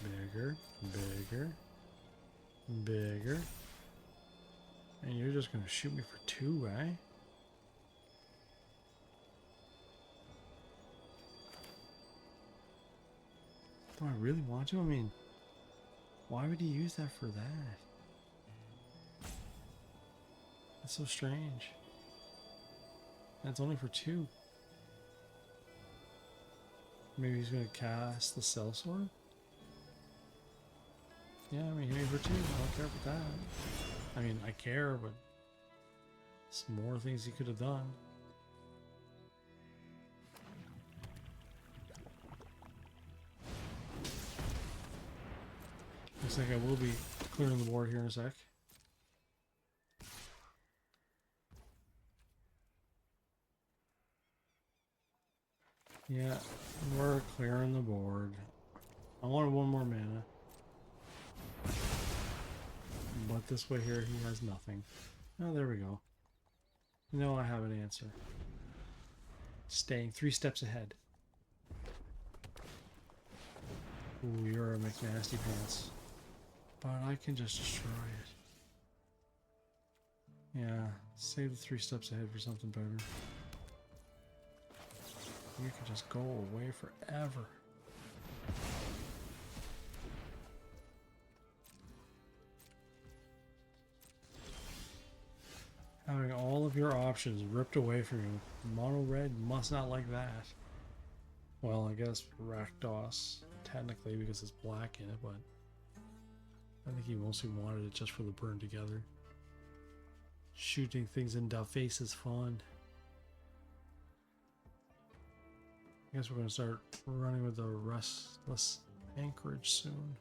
Bigger, bigger, bigger. And you're just gonna shoot me for 2, eh? Do I really want to? I mean, why would he use that for that? That's so strange. That's only for 2. Maybe he's gonna cast the Sellsword? Yeah, I mean, hit me for 2. I don't care about that. I mean, I care, but some more things he could have done. Looks like I will be clearing the board here in a sec. Yeah, we're clearing the board. I wanted 1 more mana. But this way here, he has nothing. Oh, there we go. No, I have an answer. Staying 3 steps ahead. Ooh, you're a McNasty Pants. But I can just destroy it. Yeah, save the 3 steps ahead for something better. You can just go away forever. Having all of your options ripped away from you. Mono red must not like that. Well, I guess Rakdos, technically, because it's black in it, but I think he mostly wanted it just for the burn together. Shooting things in the face is fun. I guess we're going to start running with the Restless Anchorage soon.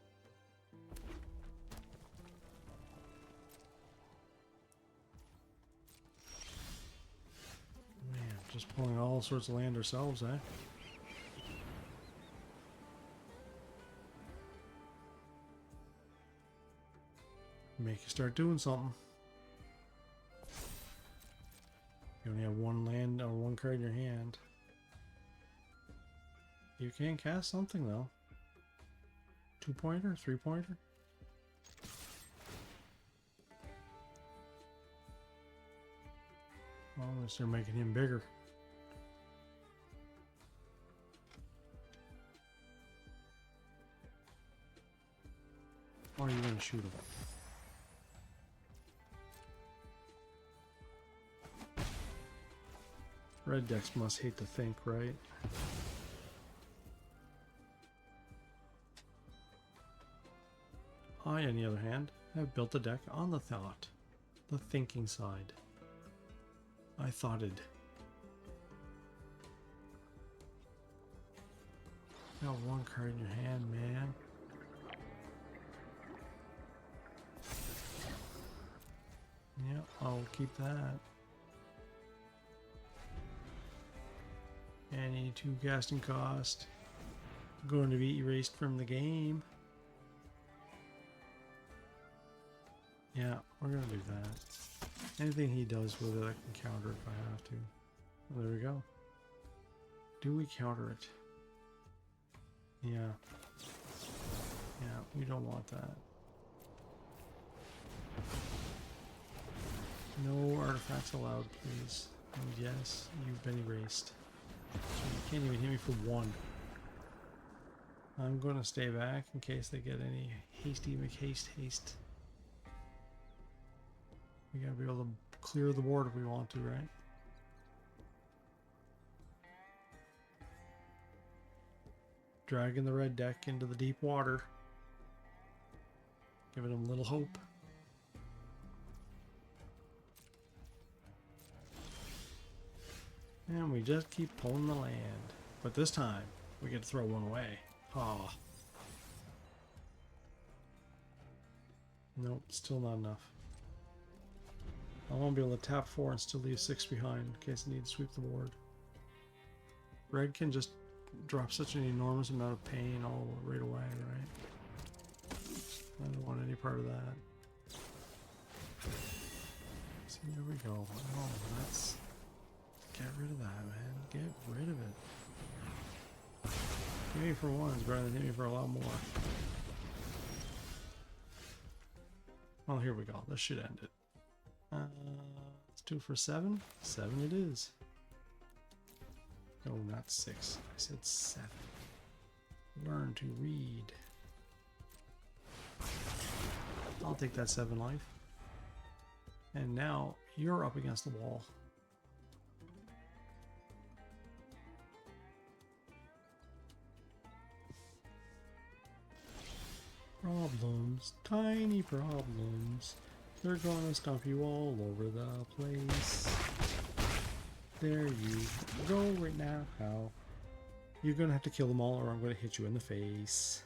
Man, just pulling all sorts of land ourselves, eh? Make you start doing something. You only have 1 land or 1 card in your hand. You can cast something though. 2-pointer, 3-pointer. Unless they're making him bigger. Or are you going to shoot him? Red decks must hate to think, right? I, on the other hand, have built a deck on the thought, the thinking side. I thoughted. Got one card in your hand, man. Yeah, I'll keep that. Any 2 casting cost going to be erased from the game. Yeah, we're gonna do that. Anything he does with it, I can counter if I have to. Well, there we go. Do we counter it? Yeah. Yeah, we don't want that. No artifacts allowed, please. And yes, you've been erased. So you can't even hit me for 1. I'm going to stay back in case they get any hasty haste. We gotta be able to clear the board if we want to, right? Dragging the red deck into the deep water. Giving them a little hope. And we just keep pulling the land. But this time, we get to throw 1 away. Aw. Nope, still not enough. I won't be able to tap 4 and still leave 6 behind in case I need to sweep the board. Red can just drop such an enormous amount of pain all right away, right? I don't want any part of that. See, there we go. Oh, that's... Get rid of that, man. Get rid of it. Hit me for 1 is better than hit me for a lot more. Well, here we go. This should end it. Let's do it for 7. 7 it is. No, not 6. I said 7. Learn to read. I'll take that 7 life. And now you're up against the wall. Problems, tiny problems. They're gonna stomp you all over the place. There you go right now. How? You're gonna have to kill them all or I'm gonna hit you in the face.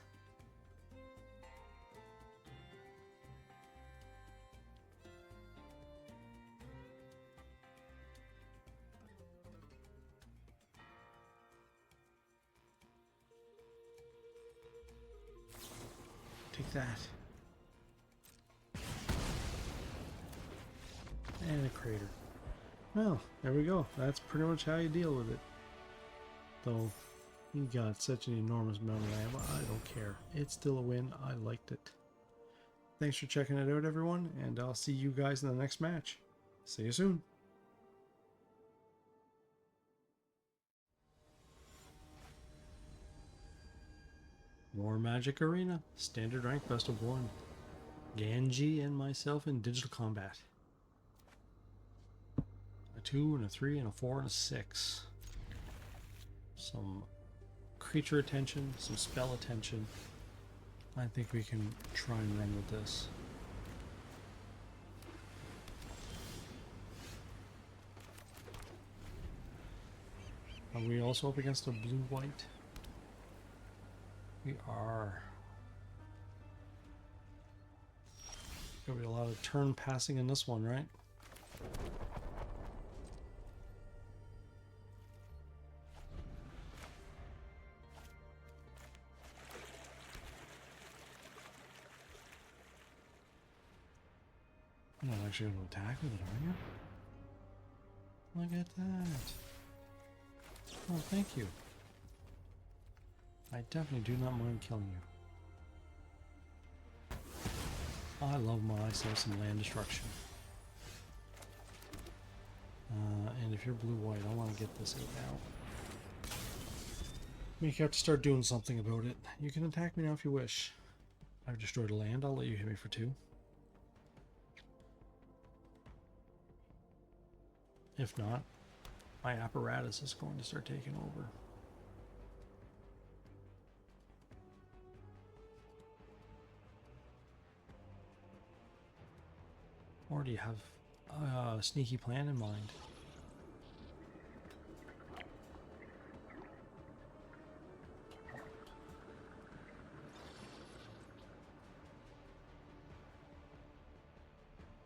Take that. And a crater. Well, there we go. That's pretty much how you deal with it. Though, you got such an enormous amount of land. I don't care. It's still a win. I liked it. Thanks for checking it out, everyone. And I'll see you guys in the next match. See you soon. More Magic Arena. Standard rank best of 1. Ganji and myself in digital combat. A 2 and a 3 and a 4 and a 6. Some creature attention, some spell attention. I think we can try and run with this. Are we also up against a blue-white? We are. Gonna be a lot of turn passing in this one, right? You're not actually going to attack with it, are you? Look at that. Oh, thank you. I definitely do not mind killing you. I love myself some land destruction. And if you're blue-white, I want to get this out now. Make you have to start doing something about it. You can attack me now if you wish. I've destroyed a land. I'll let you hit me for 2. If not, my apparatus is going to start taking over. Or do you have a sneaky plan in mind?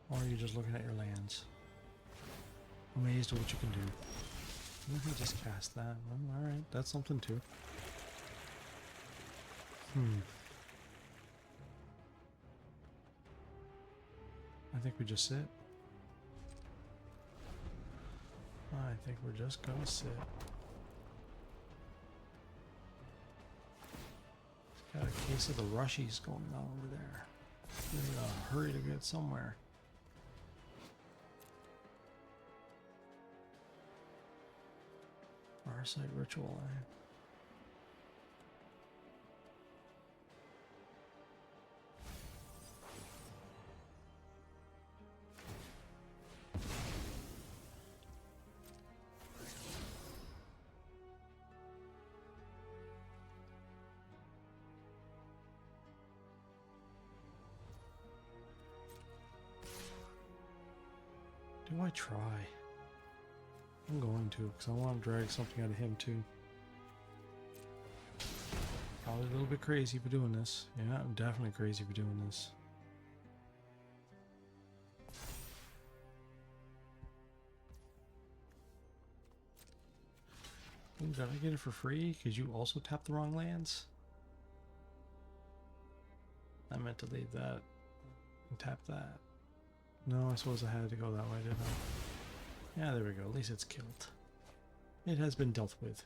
Or are you just looking at your lands? Amazed at what you can do. Let me just cast that. Well, alright, that's something too. I think we just sit. I think we're just gonna sit. Got a case of the rushies going on over there. We need to hurry to get somewhere. Farsight ritual, eh? Do I try? I'm going to, because I want to drag something out of him too. Probably a little bit crazy for doing this. Yeah, I'm definitely crazy for doing this. Ooh, did I get it for free? Because you also tapped the wrong lands? I meant to leave that and tap that. No, I suppose I had to go that way, didn't I? Yeah, there we go. At least it's killed. It has been dealt with.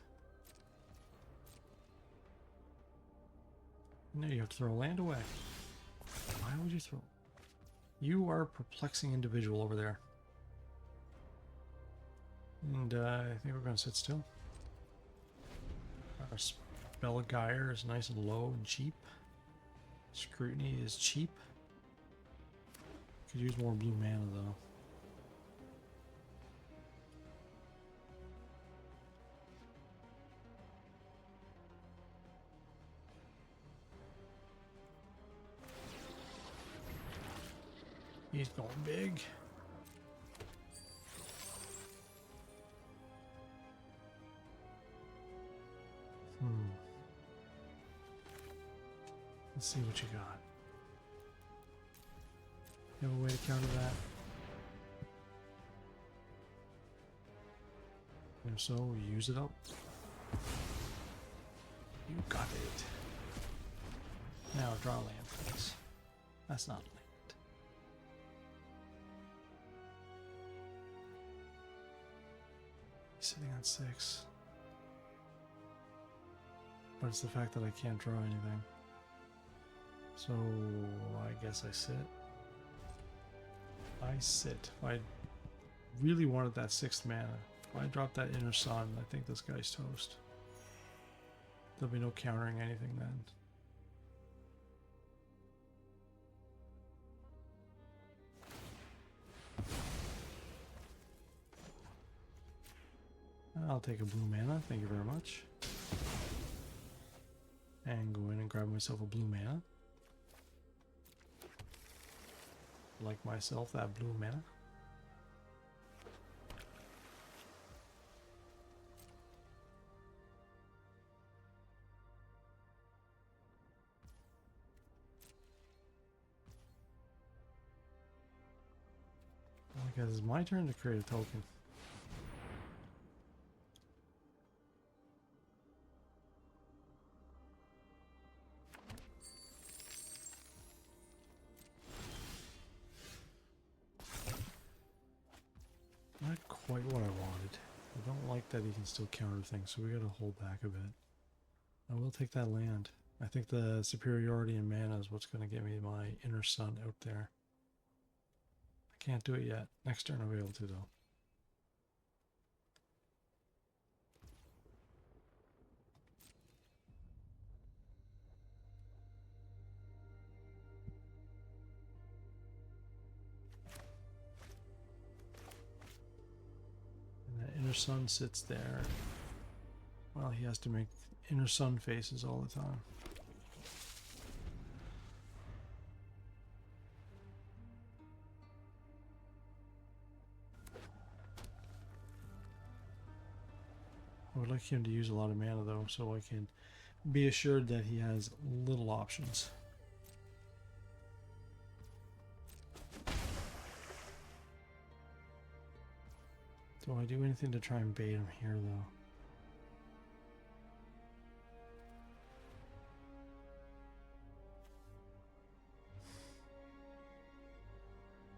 Now you have to throw land away. Why would you throw? You are a perplexing individual over there. And I think we're going to sit still. Our Spell Gyre is nice and low and cheap. Scrutiny is cheap. Could use more blue mana though. He's going big. Let's see what you got. You have a way to counter that? And if so, use it up. You got it. Now draw land, please. That's not land. Sitting on 6. But it's the fact that I can't draw anything. So I guess I sit. I sit. If I really wanted that 6th mana, if I drop that Inner Sun, I think this guy's toast. There'll be no countering anything then. I'll take a blue mana, thank you very much. And go in and grab myself a blue mana. Like myself, that blue mana. I guess it's my turn to create a token. Not quite what I wanted. I don't like that he can still counter things, so we gotta hold back a bit. I will take that land. I think the superiority in mana is what's gonna get me my Inner Sun out there. I can't do it yet. Next turn I'll be able to though. inner sun sits there. Well, he has to make inner sun faces all the time. I would like him to use a lot of mana though, so I can be assured that he has little options. Do I do anything to try and bait him here though?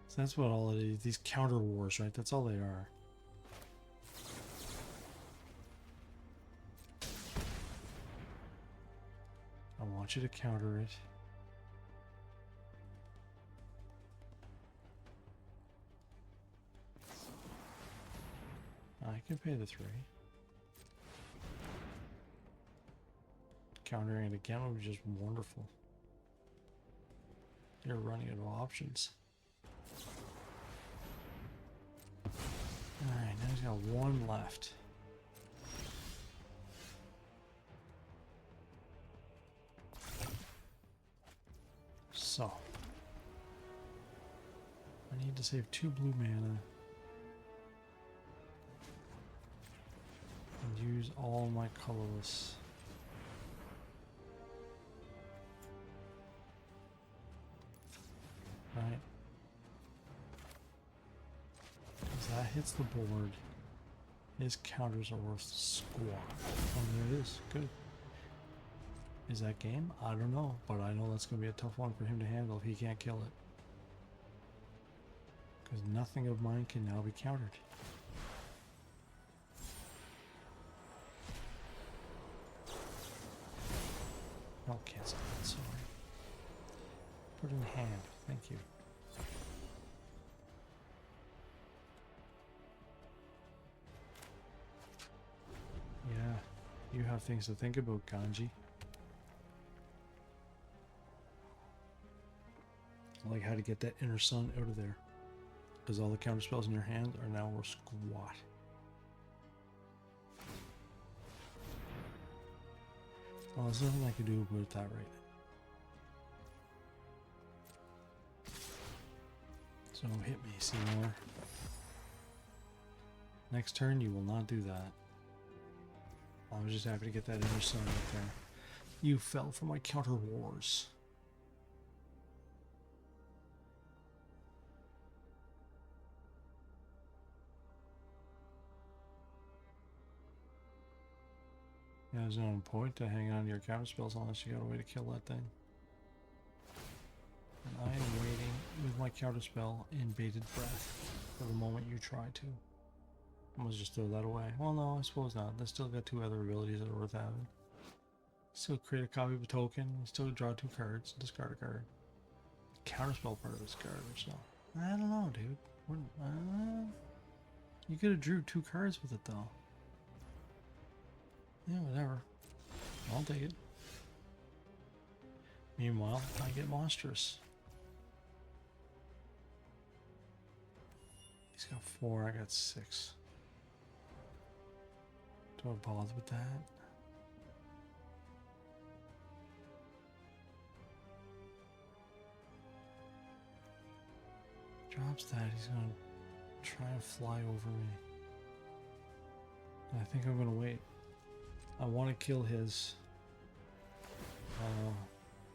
So that's what all it is. These counter wars, right? That's all they are. I want you to counter it. I can pay the 3. Countering it again would be just wonderful. You're running out of options. Alright, now he's got 1 left. So, I need to save 2 blue mana and use all my colorless. Right? Because that hits the board. His counters are worth squat. Oh, there it is. Good. Is that game? I don't know, but I know that's going to be a tough one for him to handle if he can't kill it. Because nothing of mine can now be countered. I'll cancel that, sorry. Put it in hand, thank you. Yeah, you have things to think about, Ganji. Like how to get that inner sun out of there. Because all the counter spells in your hand are now worth squat. Well, there's nothing I can do about that right now. So hit me, Seymour. Next turn you will not do that. I was just happy to get that inner sun right there. You fell for my counter wars. Yeah, there's no point to hang on to your counter spells unless you got a way to kill that thing. And I am waiting with my counter spell in bated breath for the moment you try to. I must just throw that away. Well, no, I suppose not. They still got 2 other abilities that are worth having. Still create a copy of a token. Still draw 2 cards. Discard a card. Counterspell part of this garbage, though. I don't know, dude. You could have drew 2 cards with it, though. Yeah, whatever. I'll take it. Meanwhile, I get monstrous. He's got 4, I got 6. Do I bother with that? Drops that, he's gonna try and fly over me. And I think I'm gonna wait. I want to kill his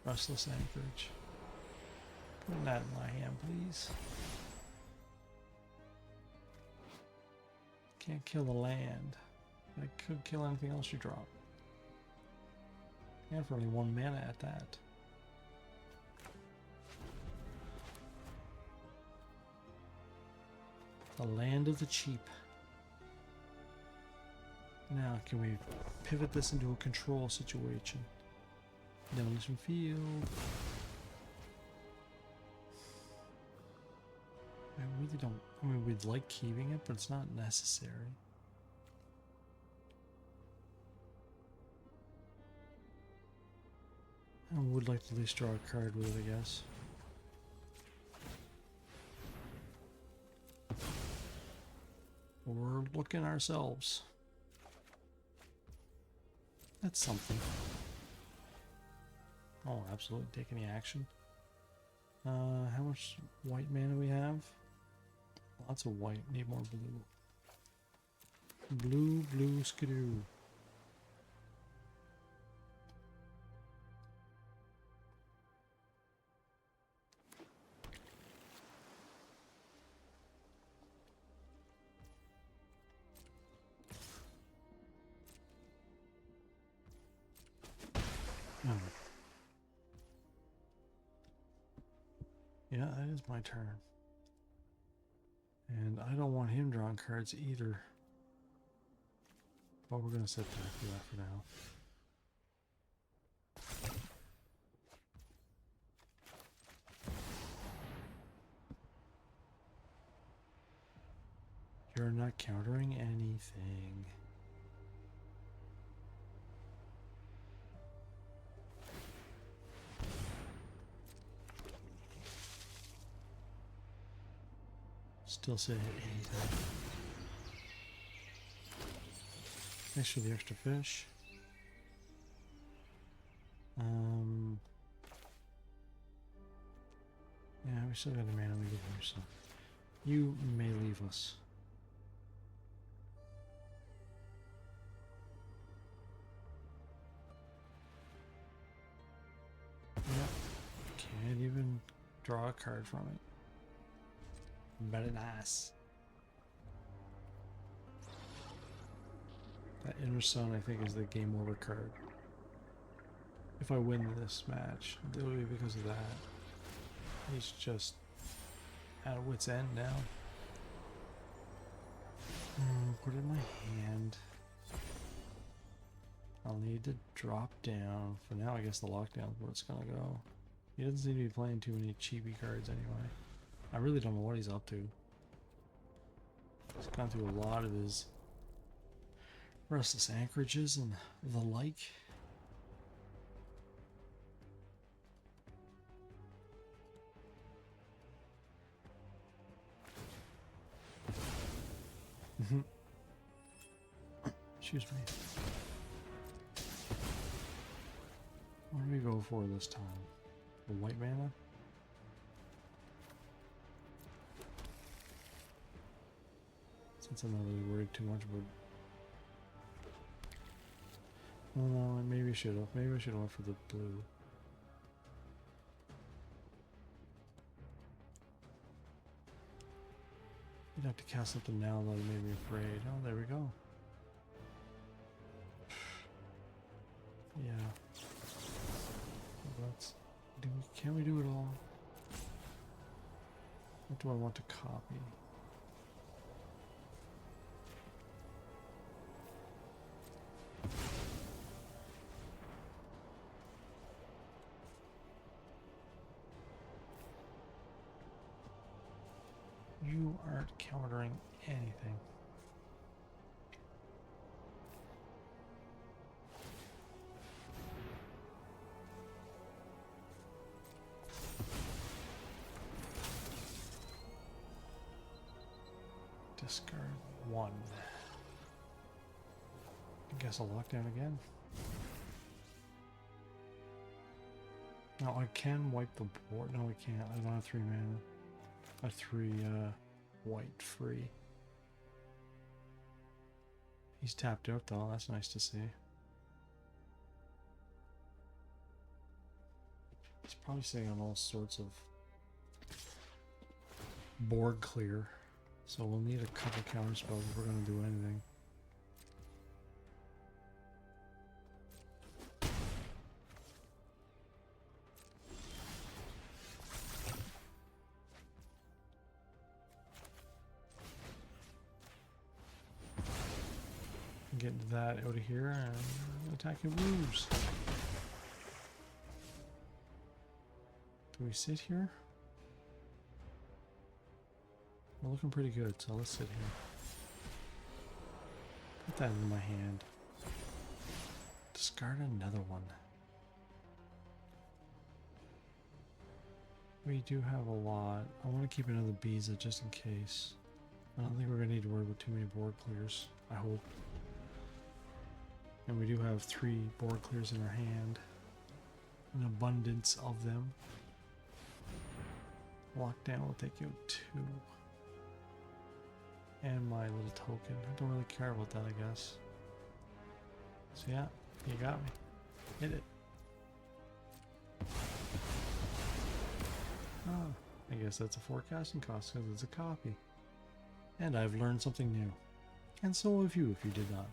Restless Anchorage. Put that in my hand, please. Can't kill the land. I could kill anything else you drop. And for only 1 mana at that. The land of the cheap. Now, can we pivot this into a control situation? Demolition field. I really don't. I mean, we'd like keeping it, but it's not necessary. I would like to at least draw a card with it, I guess. Orb. good looking ourselves. That's something. Oh, absolutely. Take any action. How much white mana we have? Lots of white. Need more blue. Blue, blue, skidoo. Oh. Yeah, that is my turn. And I don't want him drawing cards either. But we're going to set back for that for now. You're not countering anything. Still say anything. Thanks for the extra fish. Yeah, we still got a mana leave here, so you may leave us. Yep. Can't even draw a card from it. Very nice. That Inner Sun, I think, is the game over card. If I win this match, it'll be because of that. He's just at wit's end now. Put it in my hand. I'll need to drop down. For now, I guess the lockdown is where it's gonna go. He doesn't seem to be playing too many chibi cards anyway. I really don't know what he's up to. He's gone through a lot of his restless anchorages and the like. Excuse me. What do we go for this time? The white mana? Since I'm not really worried too much about... Oh no, maybe I should have. Maybe I should have went for the blue. You'd have to cast something now that made me afraid. Oh, there we go. Yeah. Let's do. Can we do it all? What do I want to copy? You aren't countering anything. Discard one. I guess I'll lock down again. No, I can wipe the board. No, I can't. I don't have 3 mana. I have 3 white free. He's tapped out though. That's nice to see. He's probably sitting on all sorts of board clear. So we'll need a couple counter spells if we're going to do anything. Get that out of here and attack your wolves. Do we sit here? We're looking pretty good, so let's sit here. Put that in my hand. Discard another one. We do have a lot. I want to keep another Biza just in case. I don't think we're going to need to worry about too many board clears, I hope. And we do have 3 board clears in our hand. An abundance of them. Lockdown will take you 2. And my little token. I don't really care about that, I guess. So yeah, you got me. Hit it. Oh, I guess that's a forecasting cost because it's a copy. And I've learned something new. And so have you if you did not.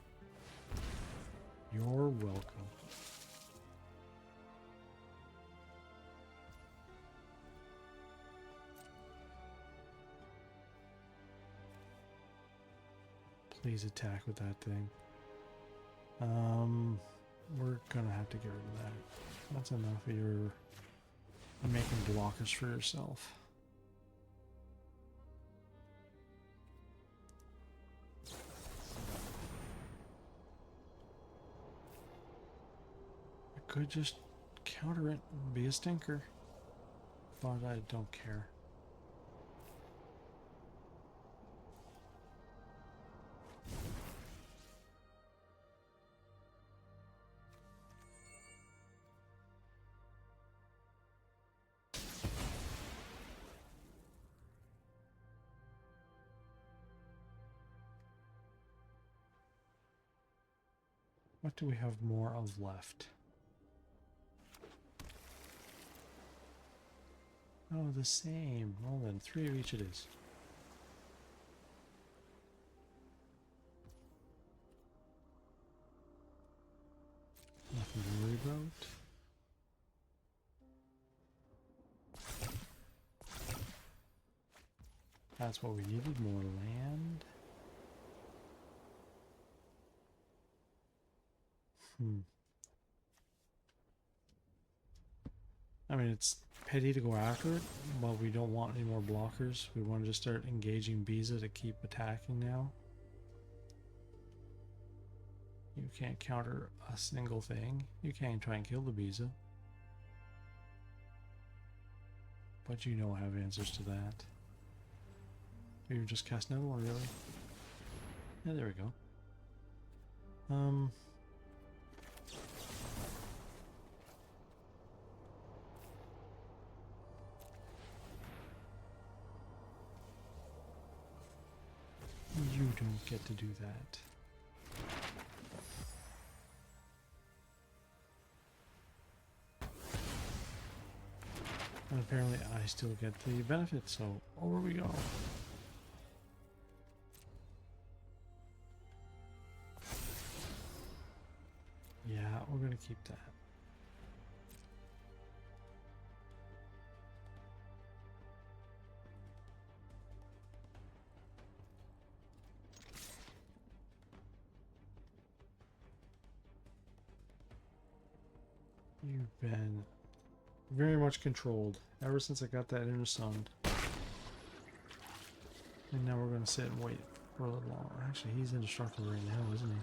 You're welcome. Please attack with that thing. We're gonna have to get rid of that. That's enough of your making blockers for yourself. I could just counter it and be a stinker, but I don't care. What do we have more of left? Oh, the same. Well then, 3 of each it is. Nothing to worry about. That's what we needed, more land. I mean, it's petty to go after it, but we don't want any more blockers. We want to just start engaging Biza to keep attacking now. You can't counter a single thing. You can't try and kill the Biza. But you know I have answers to that. You're just casting another one, really? Yeah, there we go. You don't get to do that. And apparently I still get the benefit, so over we go. Yeah, we're gonna keep that. You've been very much controlled ever since I got that inner sound. And now we're going to sit and wait for a little longer. Actually, he's indestructible right now, isn't he?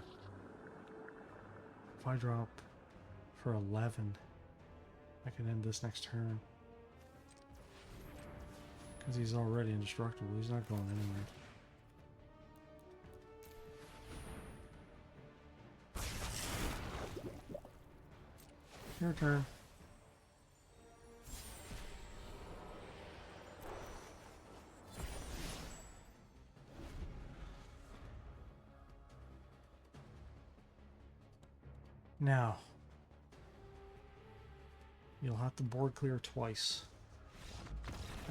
If I drop for 11, I can end this next turn. Because he's already indestructible. He's not going anywhere. Your turn. Now, you'll have to board clear twice.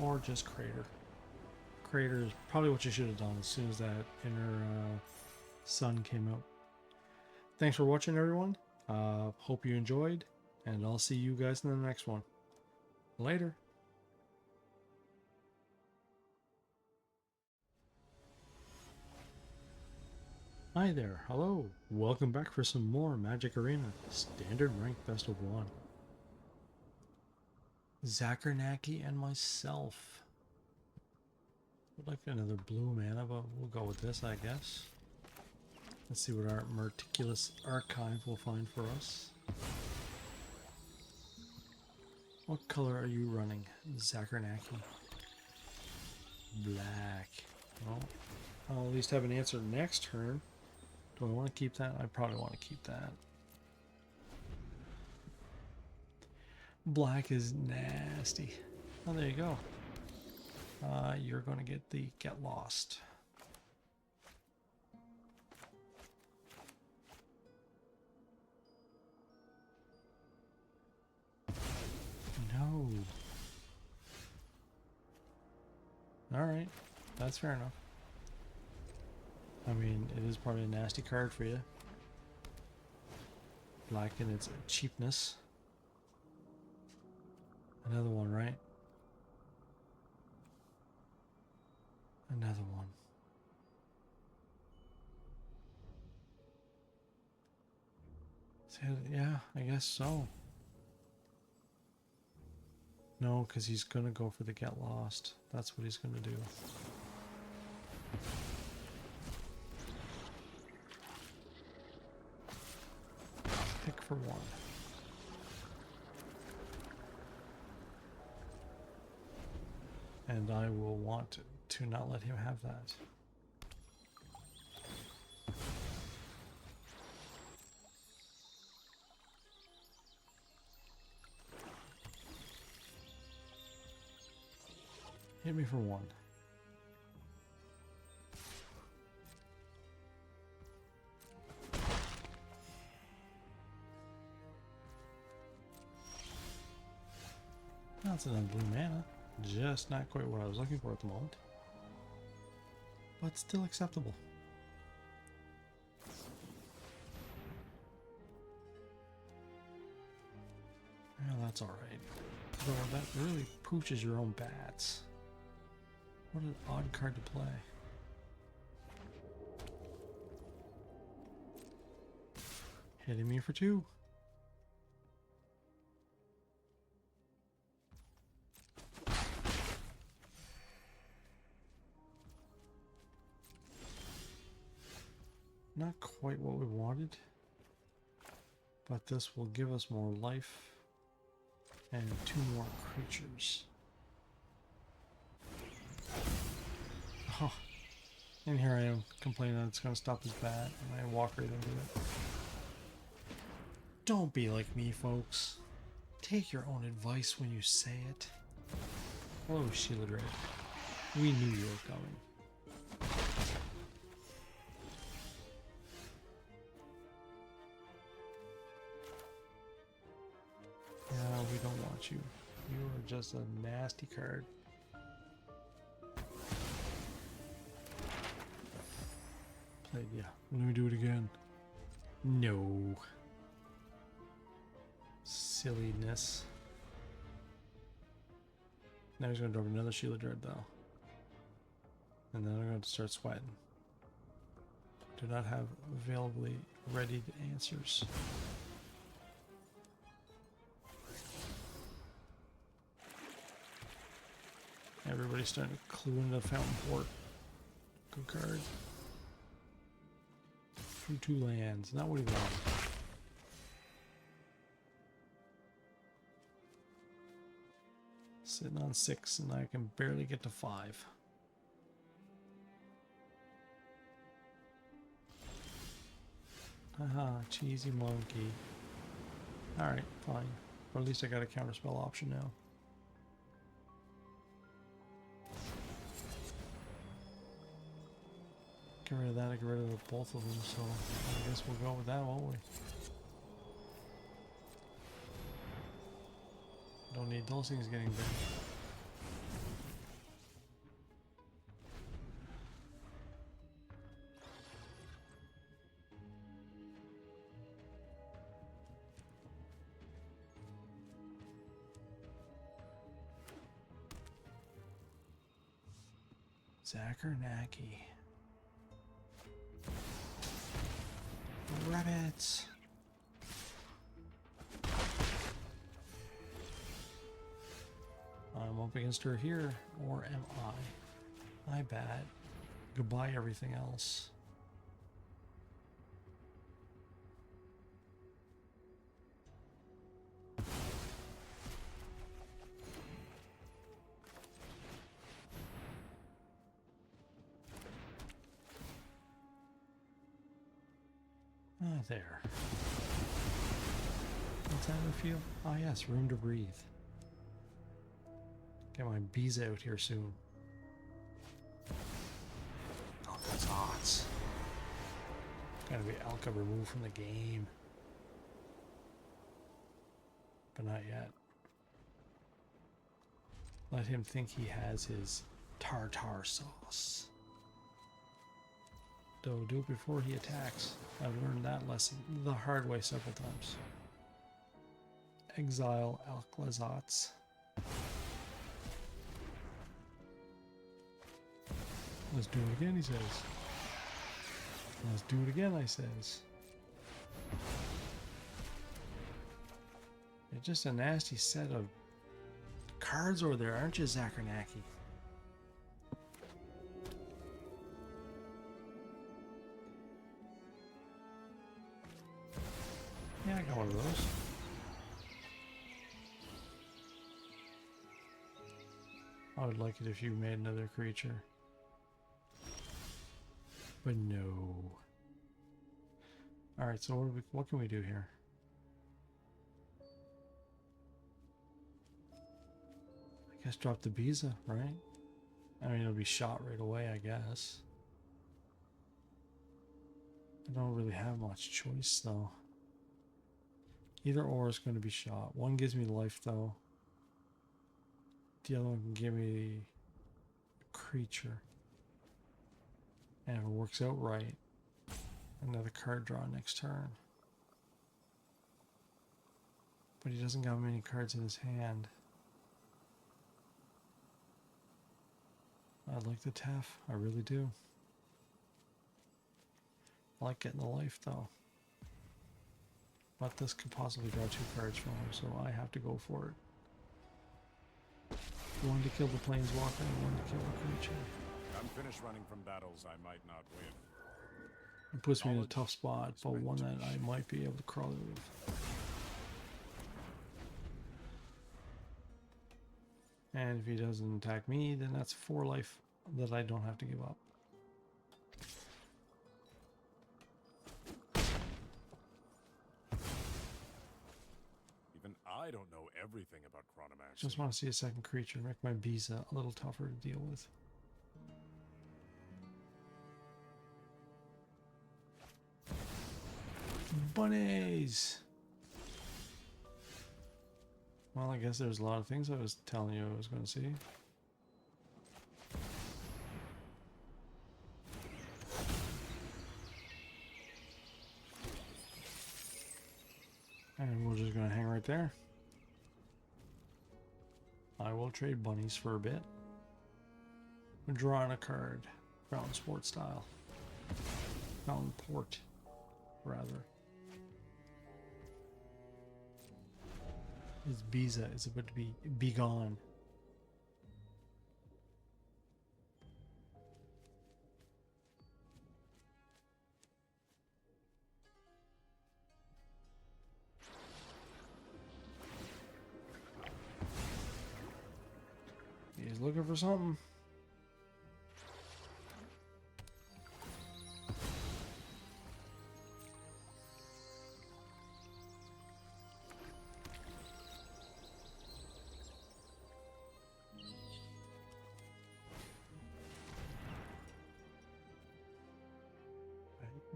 Or just crater. Crater is probably what you should have done as soon as that inner sun came out. Thanks for watching, everyone. Hope you enjoyed. And I'll see you guys in the next one. Later. Hi there, hello. Welcome back for some more Magic Arena. Standard rank best of 1. Zakernaki and myself. Would like another blue mana, but we'll go with this, I guess. Let's see what our meticulous archive will find for us. What color are you running, Zakernaki? Black. Well, I'll at least have an answer next turn. Do I want to keep that? I probably want to keep that. Black is nasty. Oh, there you go. You're going to get the Get Lost. No. Alright. That's fair enough. I mean, it is probably a nasty card for you. Black in its cheapness. Another one, right? Another one. Yeah, I guess so. No, because he's going to go for the Get Lost. That's what he's going to do. Pick for one. And I will want to not let him have that. Hit me for one. That's enough blue mana. Just not quite what I was looking for at the moment. But still acceptable. Well, that's alright. Though that really pooches your own bats. What an odd card to play. Hitting me for two. Not quite what we wanted, but this will give us more life and two more creatures. Oh, and here I am complaining that it's going to stop his bat, and I walk right into it. Don't be like me, folks. Take your own advice when you say it. Hello, Shieldred. We knew you were coming. No, we don't want you. You are just a nasty card. Played, yeah. Let me do it again. No. Silliness. Now he's going to drop another Shieldred though. And then I'm going to start sweating. Do not have availably ready answers. Everybody's starting to clue into Fountain Port. Good card. Through two lands. Not what he wanted. Sitting on 6 and I can barely get to 5. Haha, cheesy monkey. Alright, fine. Or at least I got a counterspell option now. Get rid of that, I get rid of both of them, so I guess we'll go with that, won't we? Don't need those things getting big. Zakernaki. Rabbits. I'm up against her here, or am I? I bet. Goodbye, everything else. There. What's that I feel? Ah, yes, room to breathe. Get my bees out here soon. Oh, that's hot. Gotta be Alka removed from the game. But not yet. Let him think he has his tartar sauce. Though, do it before he attacks. I've learned that lesson the hard way several times. Exile Alklazats. Let's do it again, he says. Let's do it again, I says. You're just a nasty set of cards over there, aren't you, Zakernaki? Yeah, I got one of those. I would like it if you made another creature. But no. Alright, so what can we do here? I guess drop the Biza, right? I mean, it'll be shot right away, I guess. I don't really have much choice, though. Either or is going to be shot. One gives me life, though. The other one can give me a creature. And if it works out right, another card draw next turn. But he doesn't got many cards in his hand. I like the Tef, I really do. I like getting the life, though. But this could possibly draw 2 cards from him, so I have to go for it. One to kill the planeswalker and one to kill the creature. I'm finished running from battles I might not win. It puts me in a tough spot, but one that I might be able to crawl out of. And if he doesn't attack me, then that's 4 life that I don't have to give up. Even I don't know everything about chronomancy. Just want to see a second creature, make my Biza a little tougher to deal with. Bunnies! Well, I guess there's a lot of things I was telling you I was going to see. And we're just going to hang right there. I will trade bunnies for a bit. We're drawing a card. Fountain Sport style. Fountain Port, rather. His Biza is about to be gone. He's looking for something.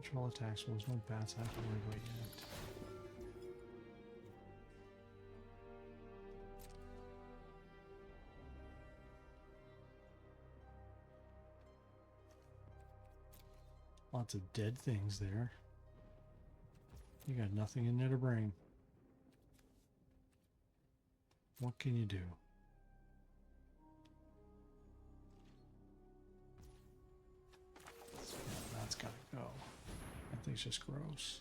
Control attacks, so there's no bats I have to worry about yet. Lots of dead things there. You got nothing in there to bring. What can you do? Yeah, that's gotta go. That thing's just gross.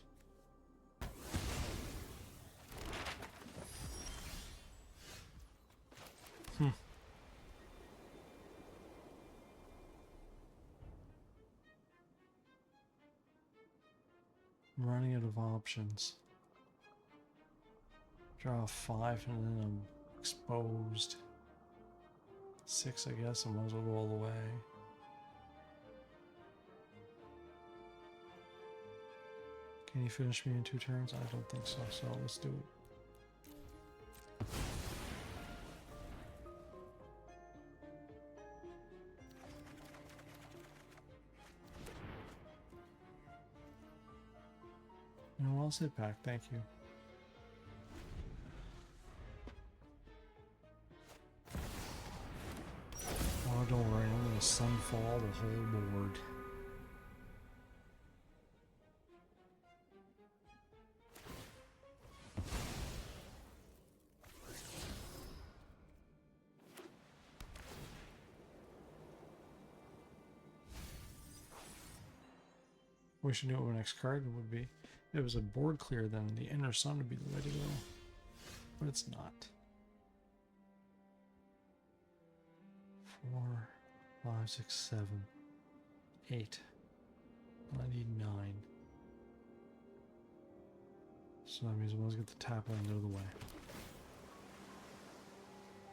I'm running out of options. Draw 5 and then I'm exposed. 6, I guess. I might as well go all the way. Can he finish me in 2 turns? I don't think so, so let's do it. No, I'll sit back, thank you. Oh, don't worry, I'm gonna sunfall the whole board. Wish I knew what my next card would be. If it was a board clear, then the Inner Sun would be the way to go. But it's not. 4, 5, 6, 7, 8. I need 9. So that means I must get the tap land out of the way.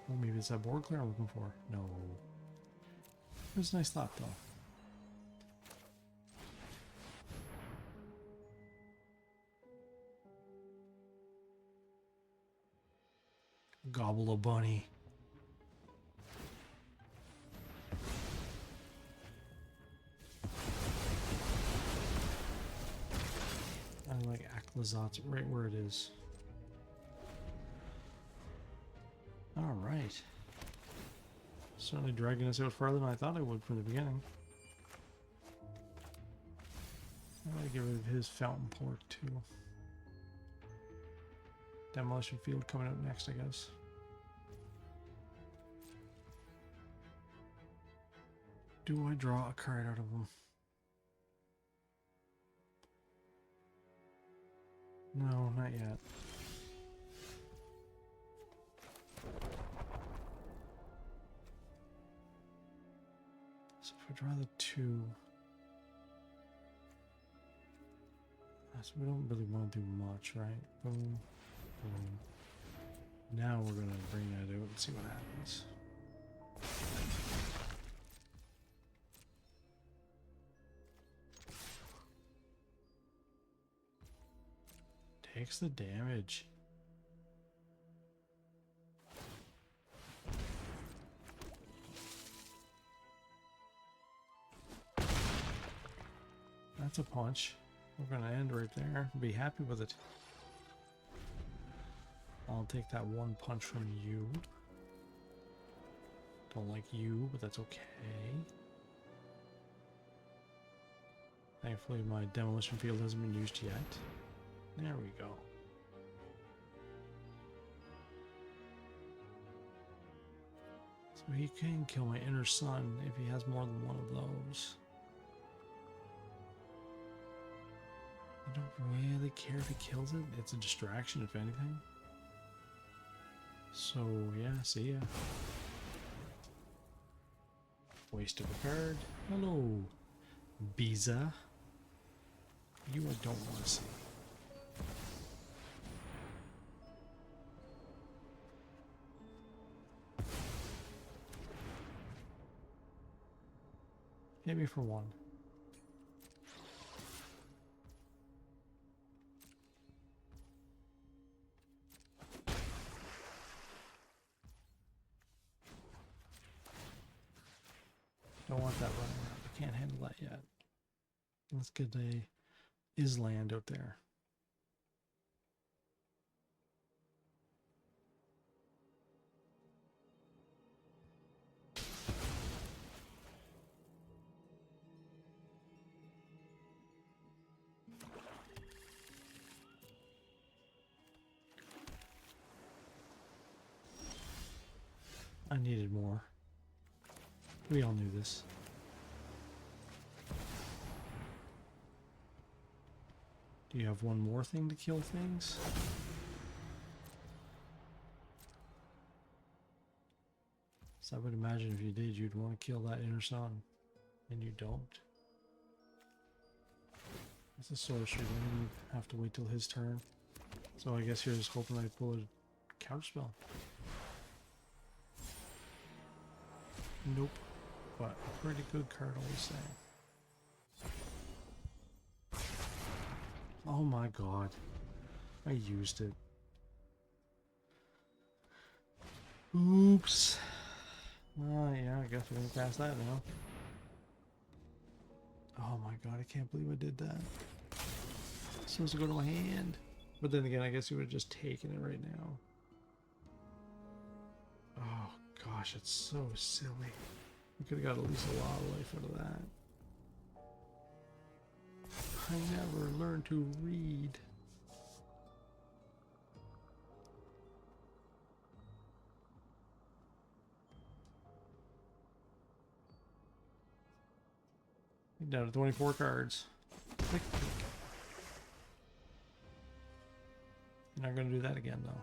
Well, maybe it's that board clear I'm looking for. No. It was a nice thought, though. Gobble a bunny. I like Aclazot's right where it is. Alright. Certainly dragging us out farther than I thought it would from the beginning. I'm gonna get rid of his fountain port too. Demolition field coming out next, I guess. Do I draw a card out of him? No, not yet. So if I draw the 2... So we don't really want to do much, right? Boom. Boom. Now we're going to bring that out and see what happens. Takes the damage. That's a punch. We're going to end right there. Be happy with it. I'll take that 1 punch from you. Don't like you, but that's okay. Thankfully my demolition field hasn't been used yet. There we go. So he can kill my Inner Sun if he has more than one of those. I don't really care if he kills it. It's a distraction, if anything. So, yeah, see ya. Waste of a card. Hello, Biza. You I don't want to see. Hit me for 1. Don't want that running around. I can't handle that yet. Let's get a Island out there. I needed more. We all knew this. Do you have one more thing to kill things? So I would imagine if you did, you'd want to kill that Inner Sun. And you don't. It's a sorcery, then you have to wait till his turn. So I guess you're just hoping I pull a counterspell. Nope. But a pretty good card, always saying. Oh my god. I used it. Oops. Oh yeah, I guess we can pass that now. Oh my god, I can't believe I did that. It's supposed to go to my hand. But then again, I guess you would have just taken it right now. Oh gosh, it's so silly. We could have got at least a lot of life out of that. I never learned to read. Down to 24 cards. Click, click. You're not going to do that again, though.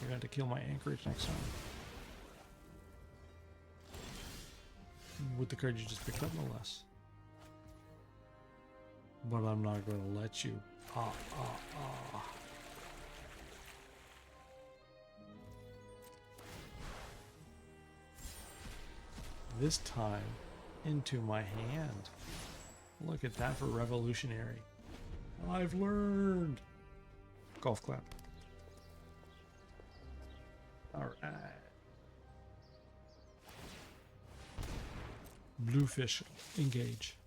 You're going to have to kill my anchorage next time. With the card you just picked up, no less. But I'm not going to let you. This time, into my hand. Look at that for revolutionary. I've learned. Golf clap. Alright. Bluefish, engage.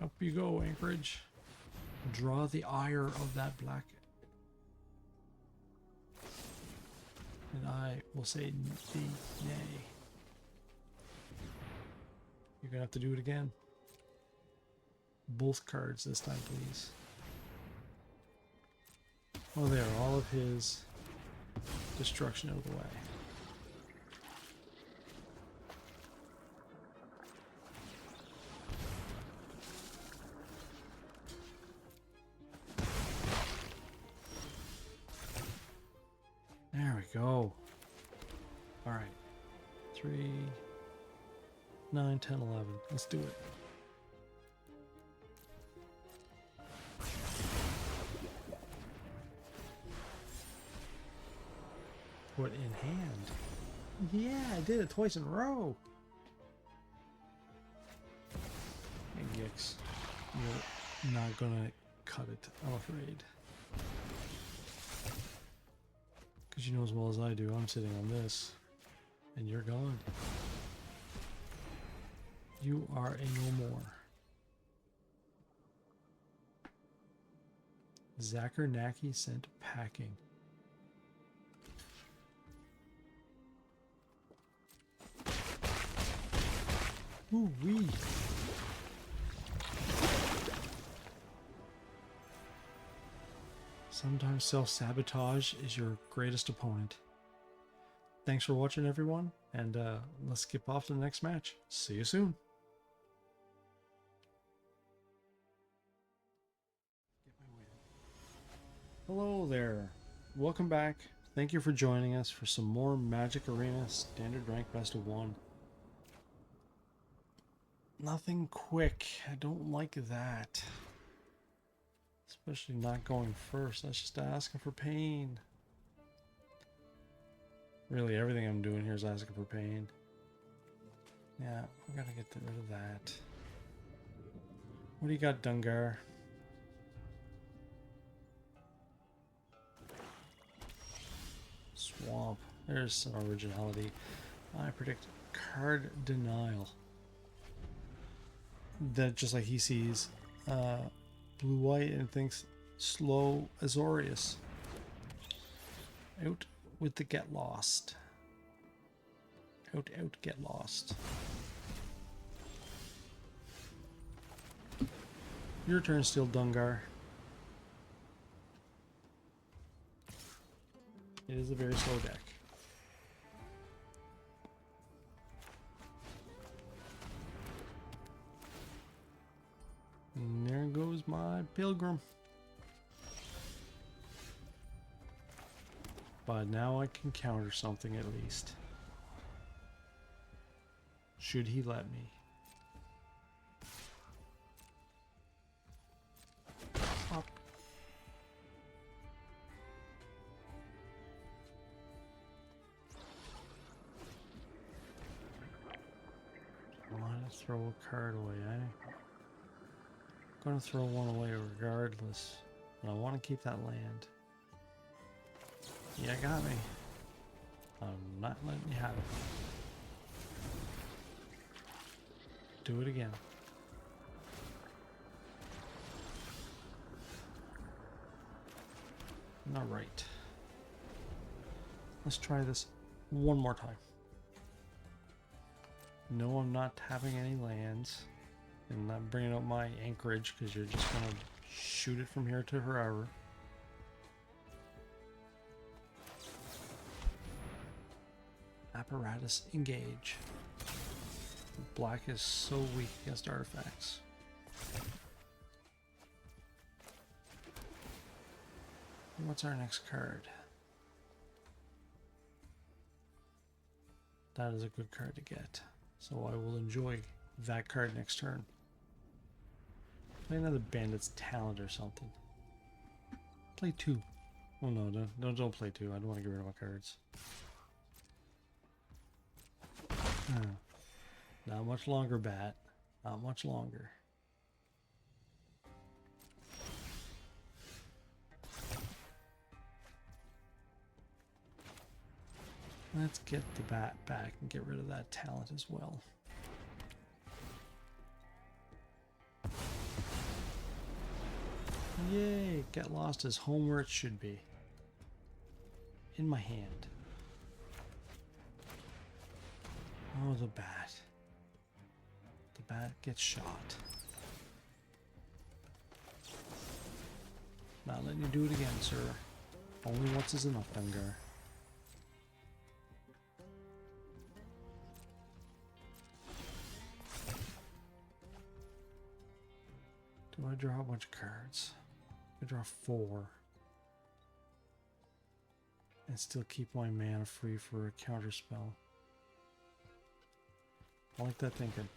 Up you go, Anchorage. Draw the ire of that black. And I will say the nay. You're gonna have to do it again. Both cards this time, please. Oh, there, all of his destruction out of the way. There we go. All right. 3, 9, 10, 11. Let's do it. Put in hand. Yeah, I did it twice in a row. And Gix, you're not gonna cut it, I'm afraid. Because you know as well as I do, I'm sitting on this, and you're gone. You are a no more. Zakernaki sent packing. Ooh wee. Sometimes self-sabotage is your greatest opponent. Thanks for watching, everyone, and let's skip off to the next match. See you soon. Hello there. Welcome back. Thank you for joining us for some more Magic Arena Standard Rank Best of 1. Nothing quick. I don't like that. Especially not going first. That's just asking for pain. Really, everything I'm doing here is asking for pain. Yeah, we gotta get rid of that. What do you got, Dungar? Swamp. There's some originality. I predict card denial. That just like he sees blue-white and thinks slow Azorius. Out with the get lost. Out, get lost. Your turn still, Dungar. It is a very slow deck. And there goes my pilgrim. But now I can counter something at least. Should he let me? Up. throw a card away, eh? I'm gonna throw one away regardless. And I want to keep that land. Yeah, got me. I'm not letting you have it. Do it again. Alright. Let's try this one more time. No, I'm not having any lands. And I'm bringing up my anchorage because you're just going to shoot it from here to forever. Apparatus, engage. Black is so weak against artifacts. What's our next card? That is a good card to get. So I will enjoy that card next turn. Play another Bandit's Talent or something. Play 2. Oh no, don't play 2. I don't want to get rid of my cards. Not much longer, Bat. Not much longer. Let's get the Bat back and get rid of that talent as well. Yay! Get Lost is home where it should be. In my hand. Oh, the Bat. The Bat gets shot. Not letting you do it again, sir. Only once is enough, Golgari. Do I draw a bunch of cards? I draw 4. And still keep my mana free for a counter spell. I like that thinking.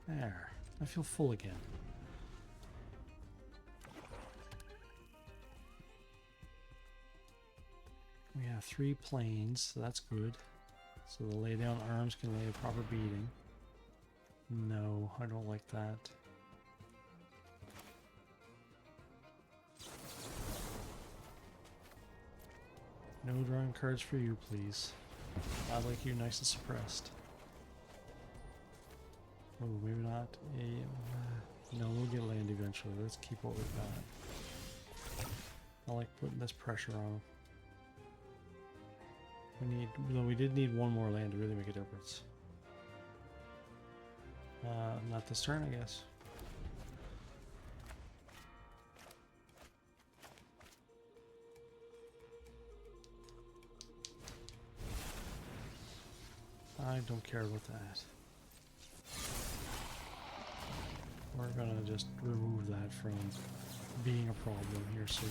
There. I feel full again. We have 3 planes, so that's good. So the lay down arms can lay a proper beating. No, I don't like that. No drawing cards for you, please. I like you nice and suppressed. Oh, maybe not. No, we'll get land eventually. Let's keep what we've got. I like putting this pressure on. We did need one more land to really make a difference. Not this turn, I guess. I don't care about that. We're gonna just remove that from being a problem here soon.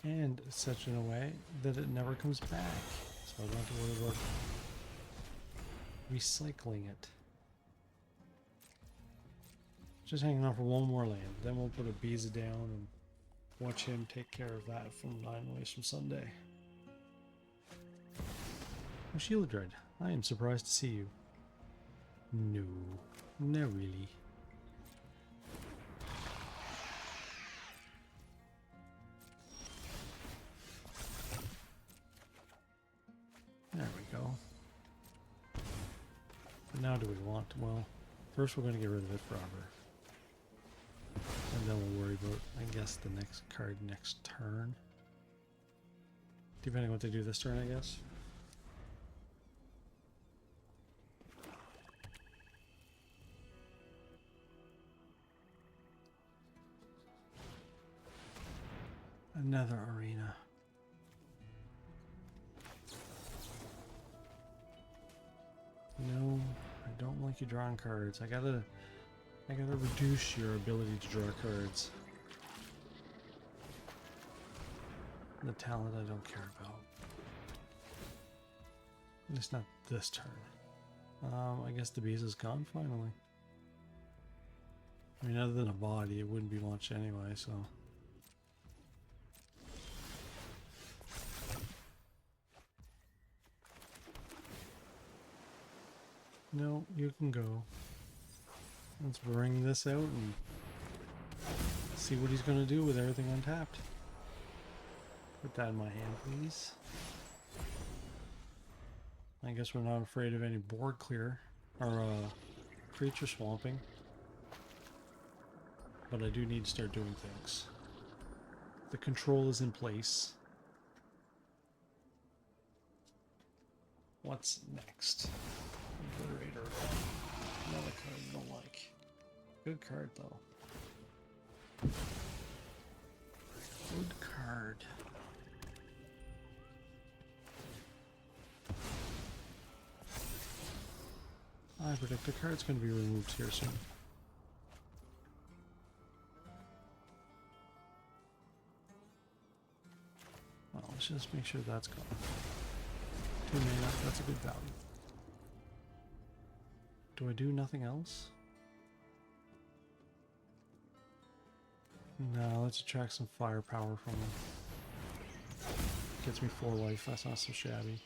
And such in a way that it never comes back. So I don't have to worry about recycling it. Just hanging on for one more land. Then we'll put a Biza down and watch him take care of that from 9 ways from Sunday. Oh, Shieldred, I am surprised to see you. No, not really. There we go. But now do we want to? Well, first we're going to get rid of it forever. And then we'll worry about, I guess, the next card next turn. Depending on what they do this turn, I guess. Another arena. No, I don't like you drawing cards. I gotta reduce your ability to draw cards. The talent I don't care about. At least not this turn. I guess the beast is gone finally. I mean, other than a body, it wouldn't be much anyway, so. No, you can go. Let's bring this out and see what he's going to do with everything untapped. Put that in my hand, please. I guess we're not afraid of any board clear or creature swamping. But I do need to start doing things. The control is in place. What's next? Liberator. Another card I don't like. Good card though. Good card. I predict the card's going to be removed here soon. Well, let's just make sure that's gone. 2 mana, that's a good value. Do I do nothing else? No, let's attract some firepower from him. Gets me 4 life, that's not so shabby.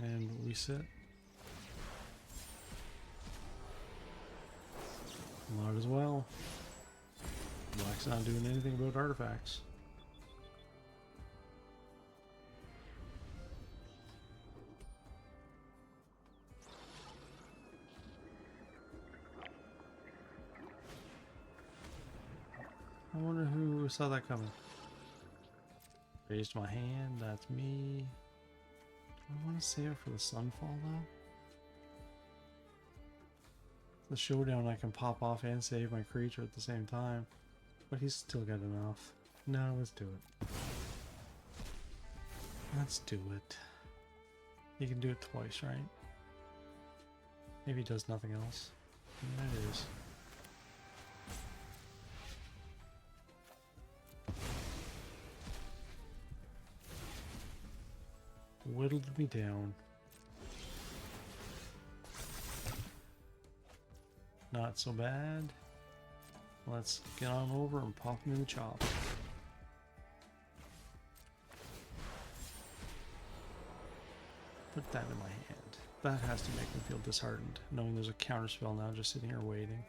And reset. Might as well. Black's not doing anything about artifacts. I wonder who saw that coming. Raised my hand, that's me. Do I want to save it for the sunfall though? The showdown I can pop off and save my creature at the same time. But he's still got enough. No, let's do it. Let's do it. He can do it twice, right? Maybe he does nothing else. Yeah, it is. Whittled me down. Not so bad. Let's get on over and pop him in the chop. Put that in my hand. That has to make me feel disheartened, knowing there's a counterspell now just sitting here waiting.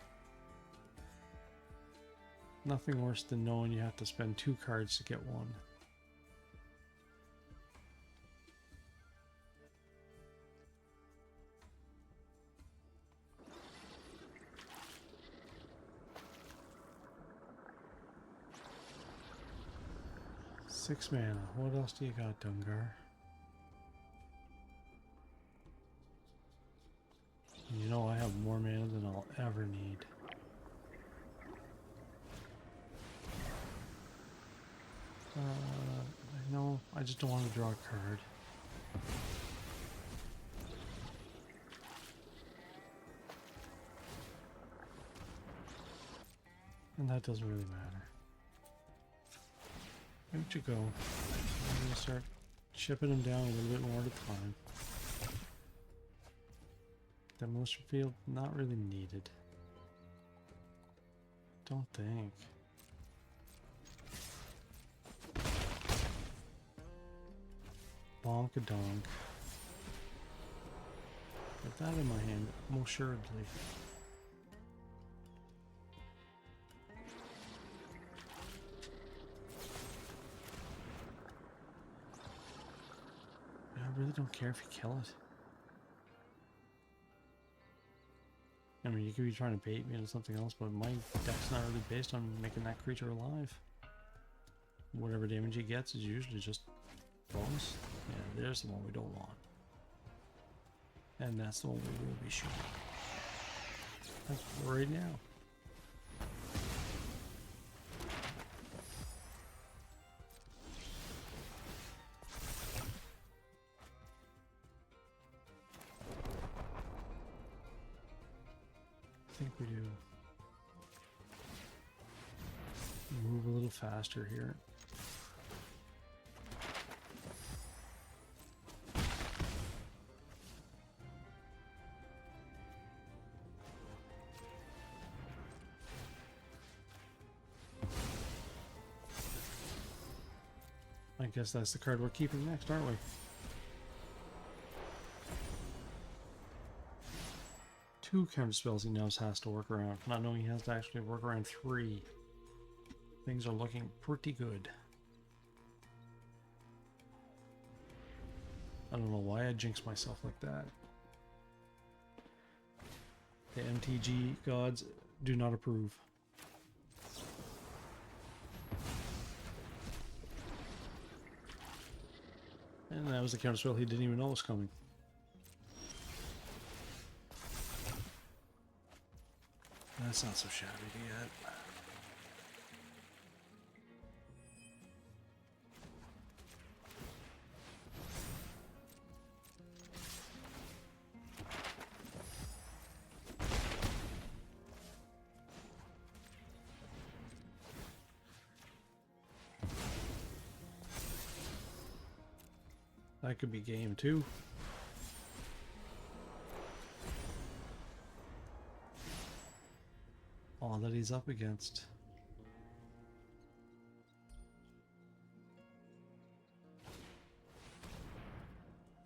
Nothing worse than knowing you have to spend 2 cards to get 1. Six mana. What else do you got, Dungar? You know I have more mana than I'll ever need. No, I just don't want to draw a card. And that doesn't really matter. Where'd you go? I'm gonna start chipping them down a little bit more at a time. Demolition field, not really needed. Don't think. Bonk-a-donk. Put that in my hand, most assuredly. I really don't care if you kill it. I mean, you could be trying to bait me into something else, but my deck's not really based on making that creature alive. Whatever damage he gets is usually just bonus. Yeah, there's the one we don't want. And that's the one we will be shooting. That's right now. I think we do. Move a little faster here. I guess that's the card we're keeping next, aren't we? Two counter spells he now has to work around, not knowing he has to actually work around 3. Things are looking pretty good. I don't know why I jinxed myself like that. The MTG gods do not approve. And that was the counterspell he didn't even know was coming. That's not so shabby yet. That could be game 2. All that he's up against.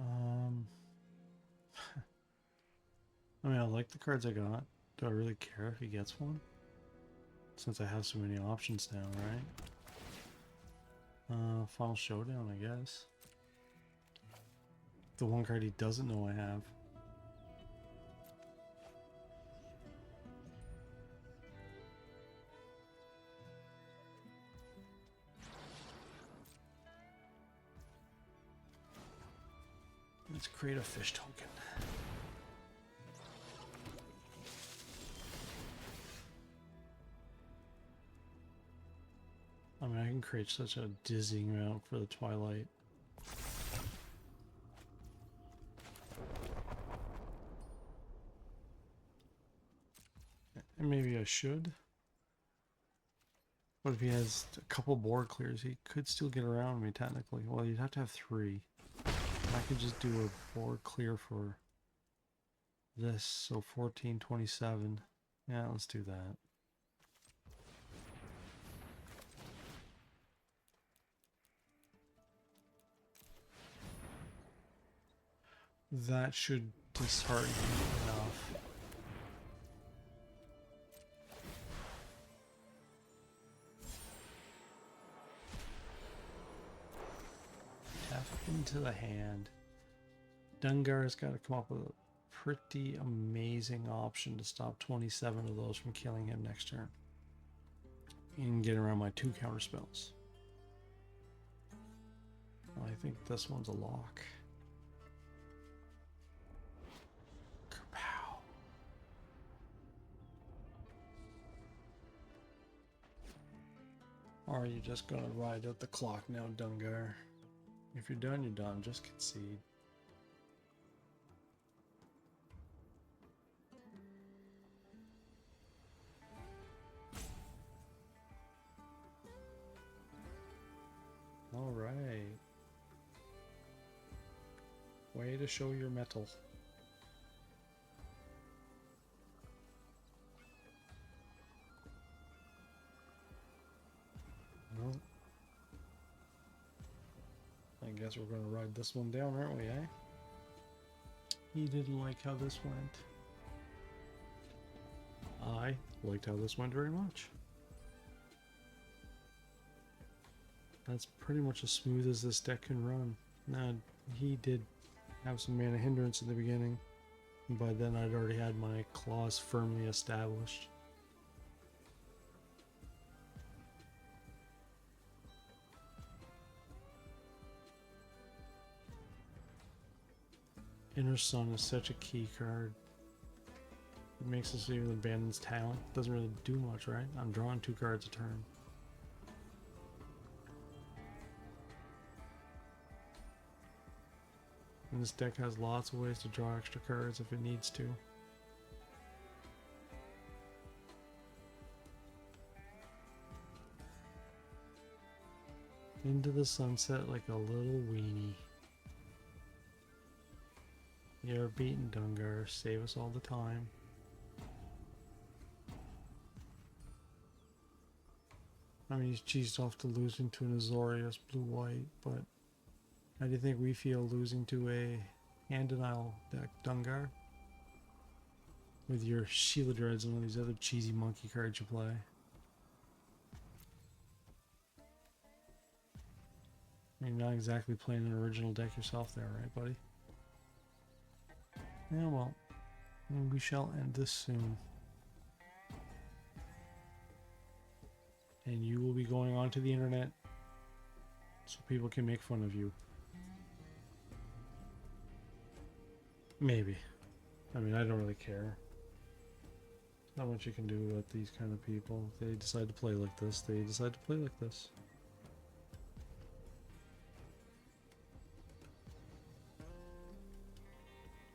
I mean, I like the cards I got. Do I really care if he gets one? Since I have so many options now, right? Final Showdown, I guess. The one card he doesn't know I have. Let's create a fish token. I mean, I can create such a dizzying amount for the Twilight. And maybe I should. But if he has a couple board clears, he could still get around me technically. Well, you'd have to have 3. I could just do a board clear for this, so 14, 27. Yeah, let's do that. That should dishearten him enough. Tap into the hand. Dungar's got to come up with a pretty amazing option to stop 27 of those from killing him next turn. And get around my 2 counter spells. Well, I think this one's a lock. Kapow. Or are you just gonna ride out the clock now, Dungar? If you're done, you're done. Just concede. All right. Way to show your mettle. Well, I guess we're going to ride this one down, aren't we, eh? He didn't like how this went. I liked how this went very much. That's pretty much as smooth as this deck can run. Now, he did have some mana hindrance in the beginning. By then I'd already had my claws firmly established. Inner Sun is such a key card. It makes us even abandons talent. Doesn't really do much, right? I'm drawing 2 cards a turn. And this deck has lots of ways to draw extra cards if it needs to. Into the sunset like a little weenie. You're beaten, Dungar. Save us all the time. I mean, he's cheesed off to losing to an Azorius blue-white, but how do you think we feel losing to a hand denial deck Dungar? With your Sheila Dreads and all these other cheesy monkey cards you play. You're not exactly playing an original deck yourself there, right, buddy? Yeah, well, we shall end this soon. And you will be going onto the internet so people can make fun of you. Maybe. I mean, I don't really care. Not much you can do with these kind of people. If they decide to play like this, they decide to play like this.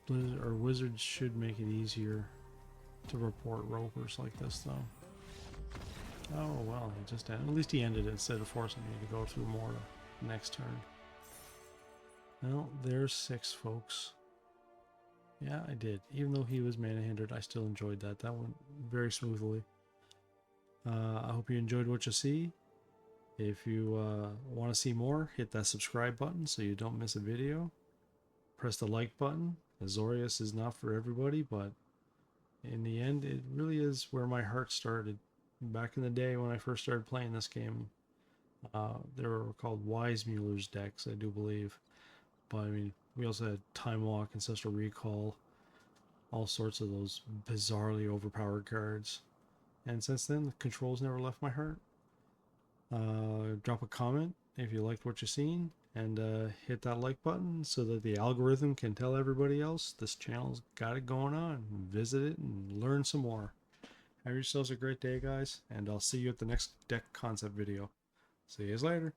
Blizzard or Wizards should make it easier to report ropers like this, though. Oh well, he just ended. At least he ended it instead of forcing me to go through more next turn. Well, there's 6, folks. Yeah, I did. Even though he was mana hindered, I still enjoyed that. That went very smoothly. I hope you enjoyed what you see. If you want to see more, hit that subscribe button so you don't miss a video. Press the like button. Azorius is not for everybody, but in the end, it really is where my heart started. Back in the day when I first started playing this game, they were called Weissmuller's decks, I do believe. But I mean, we also had Time Walk, Ancestral Recall, all sorts of those bizarrely overpowered cards. And since then, the control's never left my heart. Drop a comment if you liked what you've seen, and hit that like button so that the algorithm can tell everybody else this channel's got it going on. Visit it and learn some more. Have yourselves a great day, guys, and I'll see you at the next deck concept video. See you later.